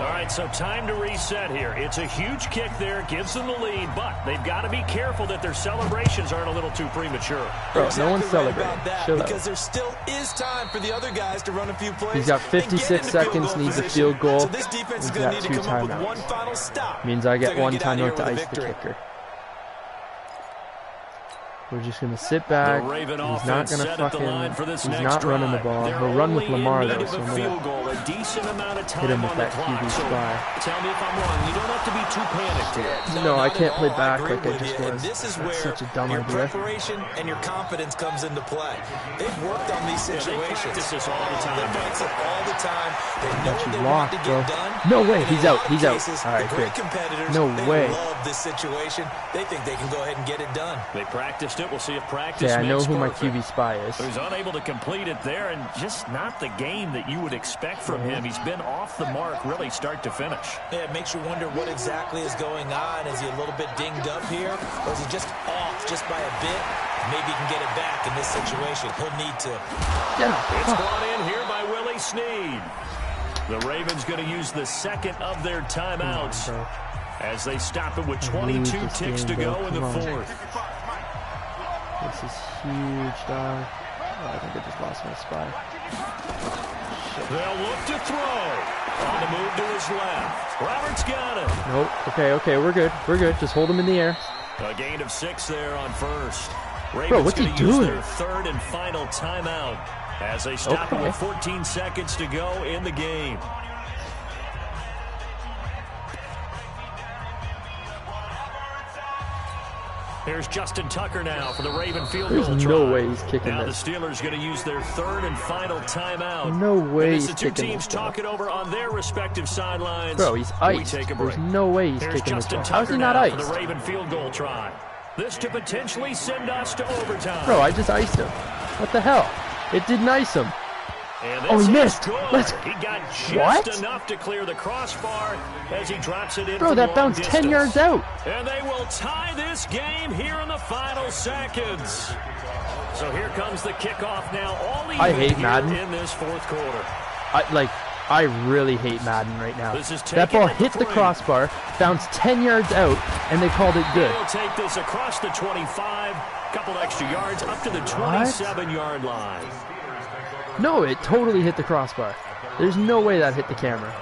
Speaker 1: All right, so time to reset here. It's a huge kick there, gives them the lead, but they've got to be careful that their celebrations aren't a little too premature.
Speaker 5: Bro, no one's celebrating.
Speaker 2: About that,
Speaker 5: Chill
Speaker 2: because
Speaker 5: out.
Speaker 2: there still is time for the other guys to run a few plays.
Speaker 5: He's got
Speaker 2: and get
Speaker 5: 56
Speaker 2: into field
Speaker 5: seconds,
Speaker 2: goal
Speaker 5: needs a
Speaker 2: position.
Speaker 5: field goal.
Speaker 2: So this defense is
Speaker 5: He's
Speaker 2: going to
Speaker 5: got
Speaker 2: need to
Speaker 5: 2
Speaker 2: come up with
Speaker 5: timeouts.
Speaker 2: one final stop.
Speaker 5: Means I
Speaker 2: if they're
Speaker 5: get
Speaker 2: gonna
Speaker 5: 1
Speaker 2: get out of here
Speaker 5: timeout to
Speaker 2: with a
Speaker 5: ice the
Speaker 2: victory.
Speaker 5: kicker. We're just going to sit back.
Speaker 1: The Raven
Speaker 5: He's not
Speaker 1: offense
Speaker 5: going to
Speaker 1: set at the
Speaker 5: fucking...
Speaker 1: line for this
Speaker 5: He's
Speaker 1: next
Speaker 5: not running the
Speaker 1: drive.
Speaker 5: ball.
Speaker 1: They're
Speaker 5: He'll run with
Speaker 1: only in
Speaker 5: Lamar,
Speaker 1: need
Speaker 5: though,
Speaker 1: of
Speaker 5: so
Speaker 1: a
Speaker 5: I'm going
Speaker 1: field
Speaker 5: to...
Speaker 1: goal, a decent amount of time
Speaker 5: hit him with
Speaker 1: on the
Speaker 5: that
Speaker 1: clock.
Speaker 5: QB
Speaker 1: So
Speaker 5: spy.
Speaker 1: tell me if I'm wrong. You don't have to be too panicked here.
Speaker 5: No, I
Speaker 2: not
Speaker 5: can't
Speaker 2: at
Speaker 5: play
Speaker 2: all.
Speaker 5: back
Speaker 2: agree
Speaker 5: like I
Speaker 2: with
Speaker 5: just
Speaker 2: you. And
Speaker 5: was.
Speaker 2: this is
Speaker 5: That's
Speaker 2: where
Speaker 5: such a dumb
Speaker 2: your
Speaker 5: idea.
Speaker 2: preparation and your confidence comes into play. They've worked on these
Speaker 1: They
Speaker 2: situations.
Speaker 1: practice this all the time.
Speaker 2: They practice it all the time. They know
Speaker 5: Got
Speaker 2: what
Speaker 5: you
Speaker 2: they want
Speaker 5: locked,
Speaker 2: to
Speaker 5: bro.
Speaker 2: get done.
Speaker 5: No way,
Speaker 2: In
Speaker 5: he's
Speaker 2: a
Speaker 5: out,
Speaker 2: lot of
Speaker 5: he's out.
Speaker 2: cases,
Speaker 5: All right,
Speaker 2: the great
Speaker 5: good.
Speaker 2: competitors,
Speaker 5: No
Speaker 2: they
Speaker 5: way.
Speaker 2: love this situation. They think they can go ahead and get it done.
Speaker 1: They practiced it. We'll see if practice
Speaker 5: Yeah, I know
Speaker 1: makes
Speaker 5: who my
Speaker 1: perfect.
Speaker 5: QB spy is.
Speaker 1: He was unable to complete it there, and just not the game that you would expect from him. He's been off the mark really start to finish.
Speaker 2: Yeah, it makes you wonder what exactly is going on. Is he a little bit dinged up here? Or is he just off just by a bit? Maybe he can get it back in this situation. He'll need to.
Speaker 1: It's brought in here by Willie Snead. The Ravens going to use the second of their timeouts as they stop it with 22
Speaker 5: this
Speaker 1: ticks to
Speaker 5: game,
Speaker 1: go
Speaker 5: bro.
Speaker 1: in the
Speaker 5: Come on.
Speaker 1: fourth.
Speaker 5: This is huge, dog. Oh, I think I just lost my spy.
Speaker 1: They'll look to throw. On the move to his left. Roberts got it.
Speaker 5: Nope. Okay, we're good. We're good. Just hold him in the air.
Speaker 1: A gain of 6 there on first.
Speaker 5: Bro,
Speaker 1: Ravens
Speaker 5: what's he
Speaker 1: going to use
Speaker 5: doing?
Speaker 1: their third and final timeout as they stop it
Speaker 5: Okay.
Speaker 1: with 14 seconds to go in the game. Here's Justin Tucker now for the Raven field
Speaker 5: There's
Speaker 1: goal
Speaker 5: no
Speaker 1: try.
Speaker 5: way he's kicking
Speaker 1: Now
Speaker 5: this.
Speaker 1: the Steelers going to use their third and final timeout.
Speaker 5: No way
Speaker 1: And
Speaker 5: he's
Speaker 1: as the two
Speaker 5: kicking
Speaker 1: teams
Speaker 5: this ball.
Speaker 1: talking over on their respective sidelines.
Speaker 5: Bro, he's
Speaker 1: We
Speaker 5: iced.
Speaker 1: take a break.
Speaker 5: There's no way he's
Speaker 1: Here's
Speaker 5: kicking this
Speaker 1: Justin
Speaker 5: ball. How is
Speaker 1: Tucker
Speaker 5: he not
Speaker 1: now
Speaker 5: iced?
Speaker 1: for the Raven field goal try. This to potentially send us to overtime.
Speaker 5: Bro, I just iced him. What the hell? It didn't ice him.
Speaker 1: And
Speaker 5: Oh,
Speaker 1: this
Speaker 5: he
Speaker 1: is
Speaker 5: missed.
Speaker 1: good. He got
Speaker 5: What?
Speaker 1: just enough to clear the crossbar as he drops it in.
Speaker 5: Bro,
Speaker 1: from
Speaker 5: that
Speaker 1: long
Speaker 5: bounced 10
Speaker 1: distance.
Speaker 5: yards out.
Speaker 1: And they will tie this game here in the final seconds. So here comes the kickoff now. All
Speaker 5: I hate
Speaker 1: here
Speaker 5: Madden.
Speaker 1: in this fourth quarter.
Speaker 5: I really hate Madden right now.
Speaker 1: This is
Speaker 5: That
Speaker 1: taken
Speaker 5: ball
Speaker 1: at the
Speaker 5: hit the
Speaker 1: 3.
Speaker 5: crossbar, bounced 10 yards out, and they called it good.
Speaker 1: They'll take this across the 25, couple extra yards up to the 27-yard line.
Speaker 5: No, it totally hit the crossbar. There's no way that hit the camera.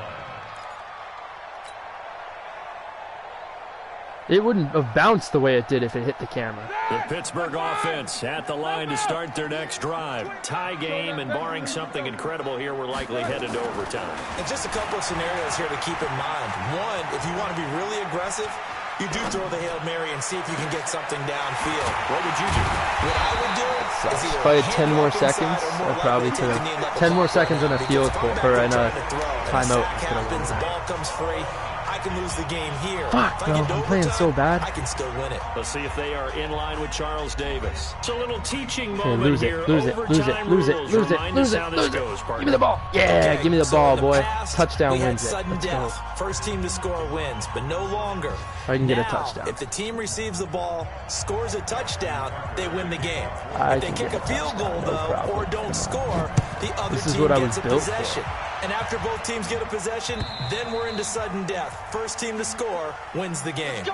Speaker 5: It wouldn't have bounced the way it did if it hit the camera.
Speaker 1: The Pittsburgh offense at the line to start their next drive. Tie game, and barring something incredible here, we're likely headed to overtime.
Speaker 2: And just a couple of scenarios here to keep in mind. One, if you want to be really aggressive, you do throw the Hail Mary and see if you can get something downfield. What would you do? What I would do is either
Speaker 5: If I had 10
Speaker 2: hand
Speaker 5: more
Speaker 2: off inside
Speaker 5: seconds,
Speaker 2: or more
Speaker 5: I probably
Speaker 2: likely
Speaker 5: could
Speaker 2: take the knee and let
Speaker 5: have.
Speaker 2: the
Speaker 5: 10 more
Speaker 2: ball
Speaker 5: seconds
Speaker 2: run.
Speaker 5: on a
Speaker 2: Because
Speaker 5: field
Speaker 2: if
Speaker 5: goal,
Speaker 2: I'm
Speaker 5: or
Speaker 2: back
Speaker 5: in
Speaker 2: there
Speaker 5: a
Speaker 2: trying to throw and
Speaker 5: timeout.
Speaker 2: sack happens, the ball comes free, I can lose the game here.
Speaker 5: Fuck,
Speaker 2: If I
Speaker 5: bro,
Speaker 2: get to
Speaker 5: I'm playing so
Speaker 2: overtime,
Speaker 5: bad.
Speaker 2: I can still win it.
Speaker 1: Let's see if they are in line with Charles Davis. It's a little teaching
Speaker 5: Okay,
Speaker 1: moment
Speaker 5: lose
Speaker 1: here.
Speaker 5: it, lose it, lose it,
Speaker 1: Overtime
Speaker 5: lose it,
Speaker 1: rules
Speaker 5: lose it,
Speaker 1: remind
Speaker 5: lose
Speaker 1: us
Speaker 5: it,
Speaker 1: how this
Speaker 5: lose it.
Speaker 1: goes, partner.
Speaker 5: Give me the ball. Yeah,
Speaker 2: Okay,
Speaker 5: give me the
Speaker 2: so
Speaker 5: ball,
Speaker 2: in the
Speaker 5: boy.
Speaker 2: past,
Speaker 5: Touchdown
Speaker 2: we had
Speaker 5: wins it.
Speaker 2: sudden
Speaker 5: Let's go.
Speaker 2: death. First team to score wins, but no longer.
Speaker 5: I can get a
Speaker 2: Now,
Speaker 5: touchdown.
Speaker 2: If the team receives the ball, scores a touchdown, they win the game.
Speaker 5: I
Speaker 2: If they
Speaker 5: can
Speaker 2: kick
Speaker 5: get
Speaker 2: a
Speaker 5: a
Speaker 2: field goal,
Speaker 5: touchdown, no
Speaker 2: though,
Speaker 5: problem.
Speaker 2: or don't score, the other
Speaker 5: This is
Speaker 2: team
Speaker 5: what I
Speaker 2: gets
Speaker 5: was
Speaker 2: a
Speaker 5: built for.
Speaker 2: possession. And after both teams get a possession, then we're into sudden death. First team to score wins the game.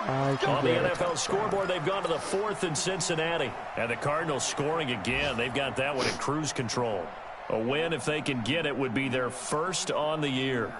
Speaker 5: I can
Speaker 1: On the
Speaker 5: get a
Speaker 1: NFL
Speaker 5: touchdown.
Speaker 1: scoreboard, they've gone to the 4th in Cincinnati. And the Cardinals scoring again. They've got that one in cruise control. A win, if they can get it, would be their first on the year.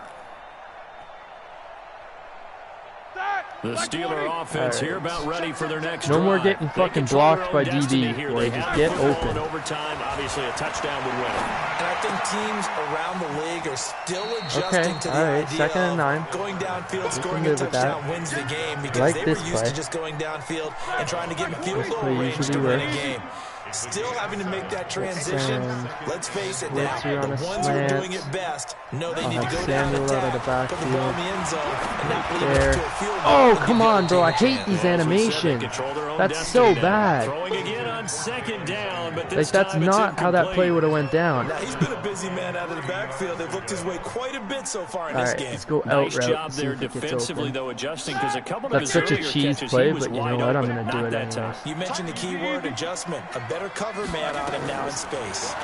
Speaker 1: The Steeler offense here about ready for their next
Speaker 5: No more
Speaker 1: drive.
Speaker 5: getting
Speaker 1: They
Speaker 5: fucking
Speaker 1: control their
Speaker 5: blocked
Speaker 1: own
Speaker 5: by
Speaker 1: destiny
Speaker 5: DB,
Speaker 1: here.
Speaker 5: boy.
Speaker 1: They
Speaker 5: Just
Speaker 1: have
Speaker 5: get
Speaker 1: the football
Speaker 5: open.
Speaker 1: in overtime. Obviously, a touchdown would win.
Speaker 2: And I think teams around the league are still adjusting to the
Speaker 5: all right,
Speaker 2: idea
Speaker 5: 2nd and 9.
Speaker 2: of going downfield,
Speaker 5: We
Speaker 2: scoring
Speaker 5: can
Speaker 2: a
Speaker 5: live with that.
Speaker 2: touchdown wins the game because
Speaker 5: Like
Speaker 2: they were
Speaker 5: this
Speaker 2: used
Speaker 5: play.
Speaker 2: to just going downfield and trying to get in field goal
Speaker 5: play
Speaker 2: range to
Speaker 5: usually
Speaker 2: win a
Speaker 5: works.
Speaker 2: game. Still having to make that transition.
Speaker 5: send
Speaker 2: Let's face it now,
Speaker 5: Blitzer on
Speaker 2: the
Speaker 5: a
Speaker 2: ones who are
Speaker 5: slant.
Speaker 2: doing it best know they
Speaker 5: I'll
Speaker 2: need to
Speaker 5: have
Speaker 2: go down
Speaker 5: Samuel
Speaker 2: and
Speaker 5: out of the
Speaker 2: attack, put the ball in the
Speaker 5: backfield.
Speaker 2: end zone, and not leave it
Speaker 5: There.
Speaker 2: up to a field goal
Speaker 5: Oh,
Speaker 2: and give
Speaker 5: come
Speaker 2: the other
Speaker 5: on, bro.
Speaker 2: team a
Speaker 5: I hate
Speaker 2: chance.
Speaker 5: these
Speaker 1: As we said, they
Speaker 5: animations.
Speaker 1: control their own
Speaker 5: That's
Speaker 1: destiny
Speaker 5: so
Speaker 1: now.
Speaker 5: bad.
Speaker 1: Throwing again on 2nd down, but this
Speaker 5: Like, that's
Speaker 1: time it's
Speaker 5: not how that play
Speaker 1: incomplete.
Speaker 5: would have went down.
Speaker 2: Now, he's been a busy man out of the backfield. They've looked his way quite a bit so far in
Speaker 5: All
Speaker 2: this
Speaker 5: right,
Speaker 2: game.
Speaker 5: let's go out
Speaker 1: Nice
Speaker 5: route
Speaker 1: job
Speaker 5: and see
Speaker 1: there
Speaker 5: if it gets
Speaker 1: defensively,
Speaker 5: open.
Speaker 1: though, adjusting because a couple of
Speaker 5: That's
Speaker 1: his
Speaker 5: such a
Speaker 1: earlier
Speaker 5: cheese
Speaker 1: catches,
Speaker 5: play,
Speaker 1: he was
Speaker 5: but you know
Speaker 1: wide
Speaker 5: what? I'm
Speaker 1: open.
Speaker 5: gonna do
Speaker 1: Not
Speaker 5: it
Speaker 1: that time.
Speaker 5: anyways.
Speaker 2: You mentioned the key word adjustment. A better cover man on him now in space.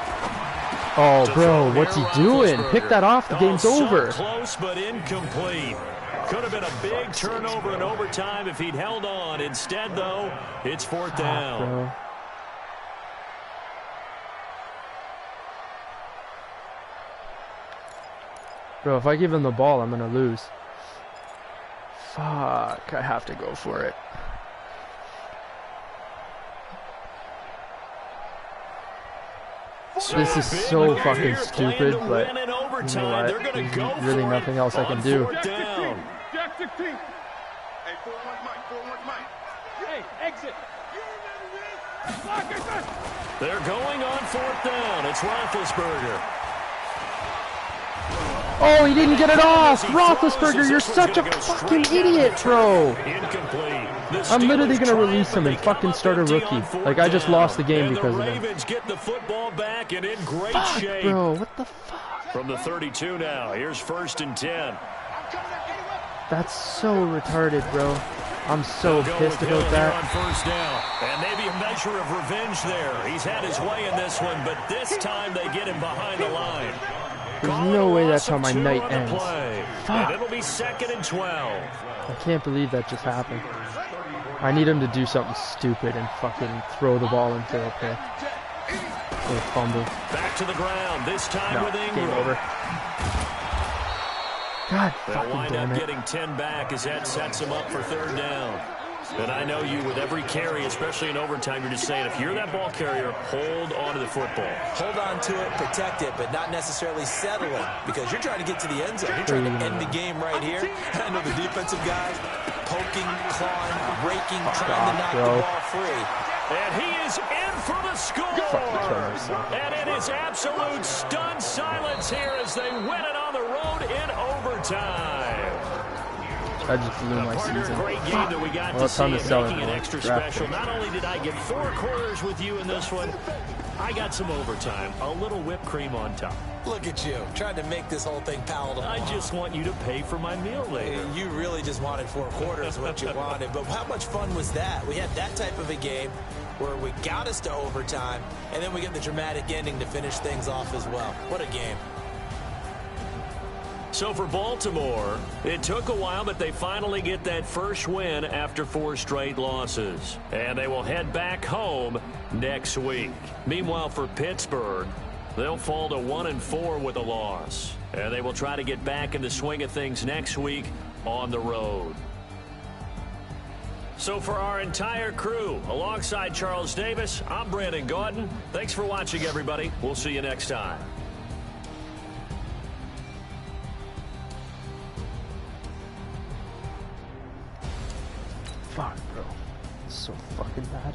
Speaker 5: Oh,
Speaker 1: To
Speaker 5: bro,
Speaker 1: throw
Speaker 5: what's he
Speaker 1: here,
Speaker 5: doing?
Speaker 1: Roethlisberger.
Speaker 5: Pick that off. The game's
Speaker 1: so
Speaker 5: over.
Speaker 1: Close, but incomplete. Could have been a big turnover in overtime if he'd held on. Instead, though, it's 4th down.
Speaker 5: Bro. Bro, if I give him the ball, I'm gonna lose. Fuck, I have to go for it. This is so fucking stupid, but you know what? There's really nothing else I can do.
Speaker 1: Down.
Speaker 3: Jack 16. Hey, 4-1 Mike. 4-1 Mike. Hey, exit. Block it.
Speaker 1: They're going on 4th down. It's Roethlisberger.
Speaker 5: Oh, he didn't get it off! Roethlisberger, you're such a fucking idiot, bro!
Speaker 1: Incomplete.
Speaker 5: I'm literally gonna release him and fucking start a rookie. Like, I just lost the game because of
Speaker 1: the
Speaker 5: him.
Speaker 1: Ravens get the football back and in great
Speaker 5: Fuck,
Speaker 1: shape.
Speaker 5: bro, what the fuck?
Speaker 1: From the 32 now. Here's 1st and 10.
Speaker 5: That's so retarded, bro. I'm so
Speaker 1: They'll go
Speaker 5: pissed
Speaker 1: with Hill
Speaker 5: about
Speaker 1: here
Speaker 5: that.
Speaker 1: on 1st down. And maybe a measure of revenge there. He's had his way in this one, but this time they get him behind the line.
Speaker 5: There's
Speaker 1: Call
Speaker 5: no
Speaker 1: it a
Speaker 5: way
Speaker 1: loss
Speaker 5: that's how
Speaker 1: of
Speaker 5: my
Speaker 1: 2
Speaker 5: night
Speaker 1: on the
Speaker 5: ends.
Speaker 1: play.
Speaker 5: Fuck.
Speaker 1: And it'll be 2nd and 12.
Speaker 5: I can't believe that just happened. I need him to do something stupid and fucking throw the ball into a pick. Or fumble.
Speaker 1: Back to the ground, this time
Speaker 5: No,
Speaker 1: with
Speaker 5: game
Speaker 1: Ingram.
Speaker 5: over. God
Speaker 1: They'll
Speaker 5: fucking
Speaker 1: wind
Speaker 5: damn
Speaker 1: up
Speaker 5: it.
Speaker 1: getting 10 back as that sets him up for 3rd down. And I know you, with every carry, especially in overtime, you're just saying, if you're that ball carrier, hold on to the football.
Speaker 2: Hold on to it, protect it, but not necessarily settle it because you're trying to get to the end zone. You're trying to end the game right here. I know the defensive guys poking, clawing, raking, trying to knock the ball free.
Speaker 1: And he is in for the score. And it is absolute stunned silence here as they win it on the road in overtime.
Speaker 5: I just blew my
Speaker 1: Partner,
Speaker 5: season.
Speaker 1: great game that we got
Speaker 5: Well,
Speaker 1: to
Speaker 5: it's
Speaker 1: see
Speaker 5: time to
Speaker 1: and
Speaker 5: sell
Speaker 1: making
Speaker 5: it,
Speaker 1: it
Speaker 5: boy.
Speaker 1: extra
Speaker 5: Draft
Speaker 1: special.
Speaker 5: pick.
Speaker 1: Not only did I get 4 quarters with you in this one, I got some overtime, a little whipped cream on top.
Speaker 2: Look at you, trying to make this whole thing palatable.
Speaker 1: I just want you to pay for my meal later.
Speaker 2: You really just wanted 4 quarters what you wanted. But how much fun was that? We had that type of a game where we got us to overtime, and then we get the dramatic ending to finish things off as well. What a game.
Speaker 1: So for Baltimore, it took a while, but they finally get that first win after 4 straight losses. And they will head back home next week. Meanwhile, for Pittsburgh, they'll fall to 1-4 with a loss. And they will try to get back in the swing of things next week on the road. So for our entire crew, alongside Charles Davis, I'm Brandon Gaudin. Thanks for watching, everybody. We'll see you next time.
Speaker 5: Fuck, bro. So fucking bad.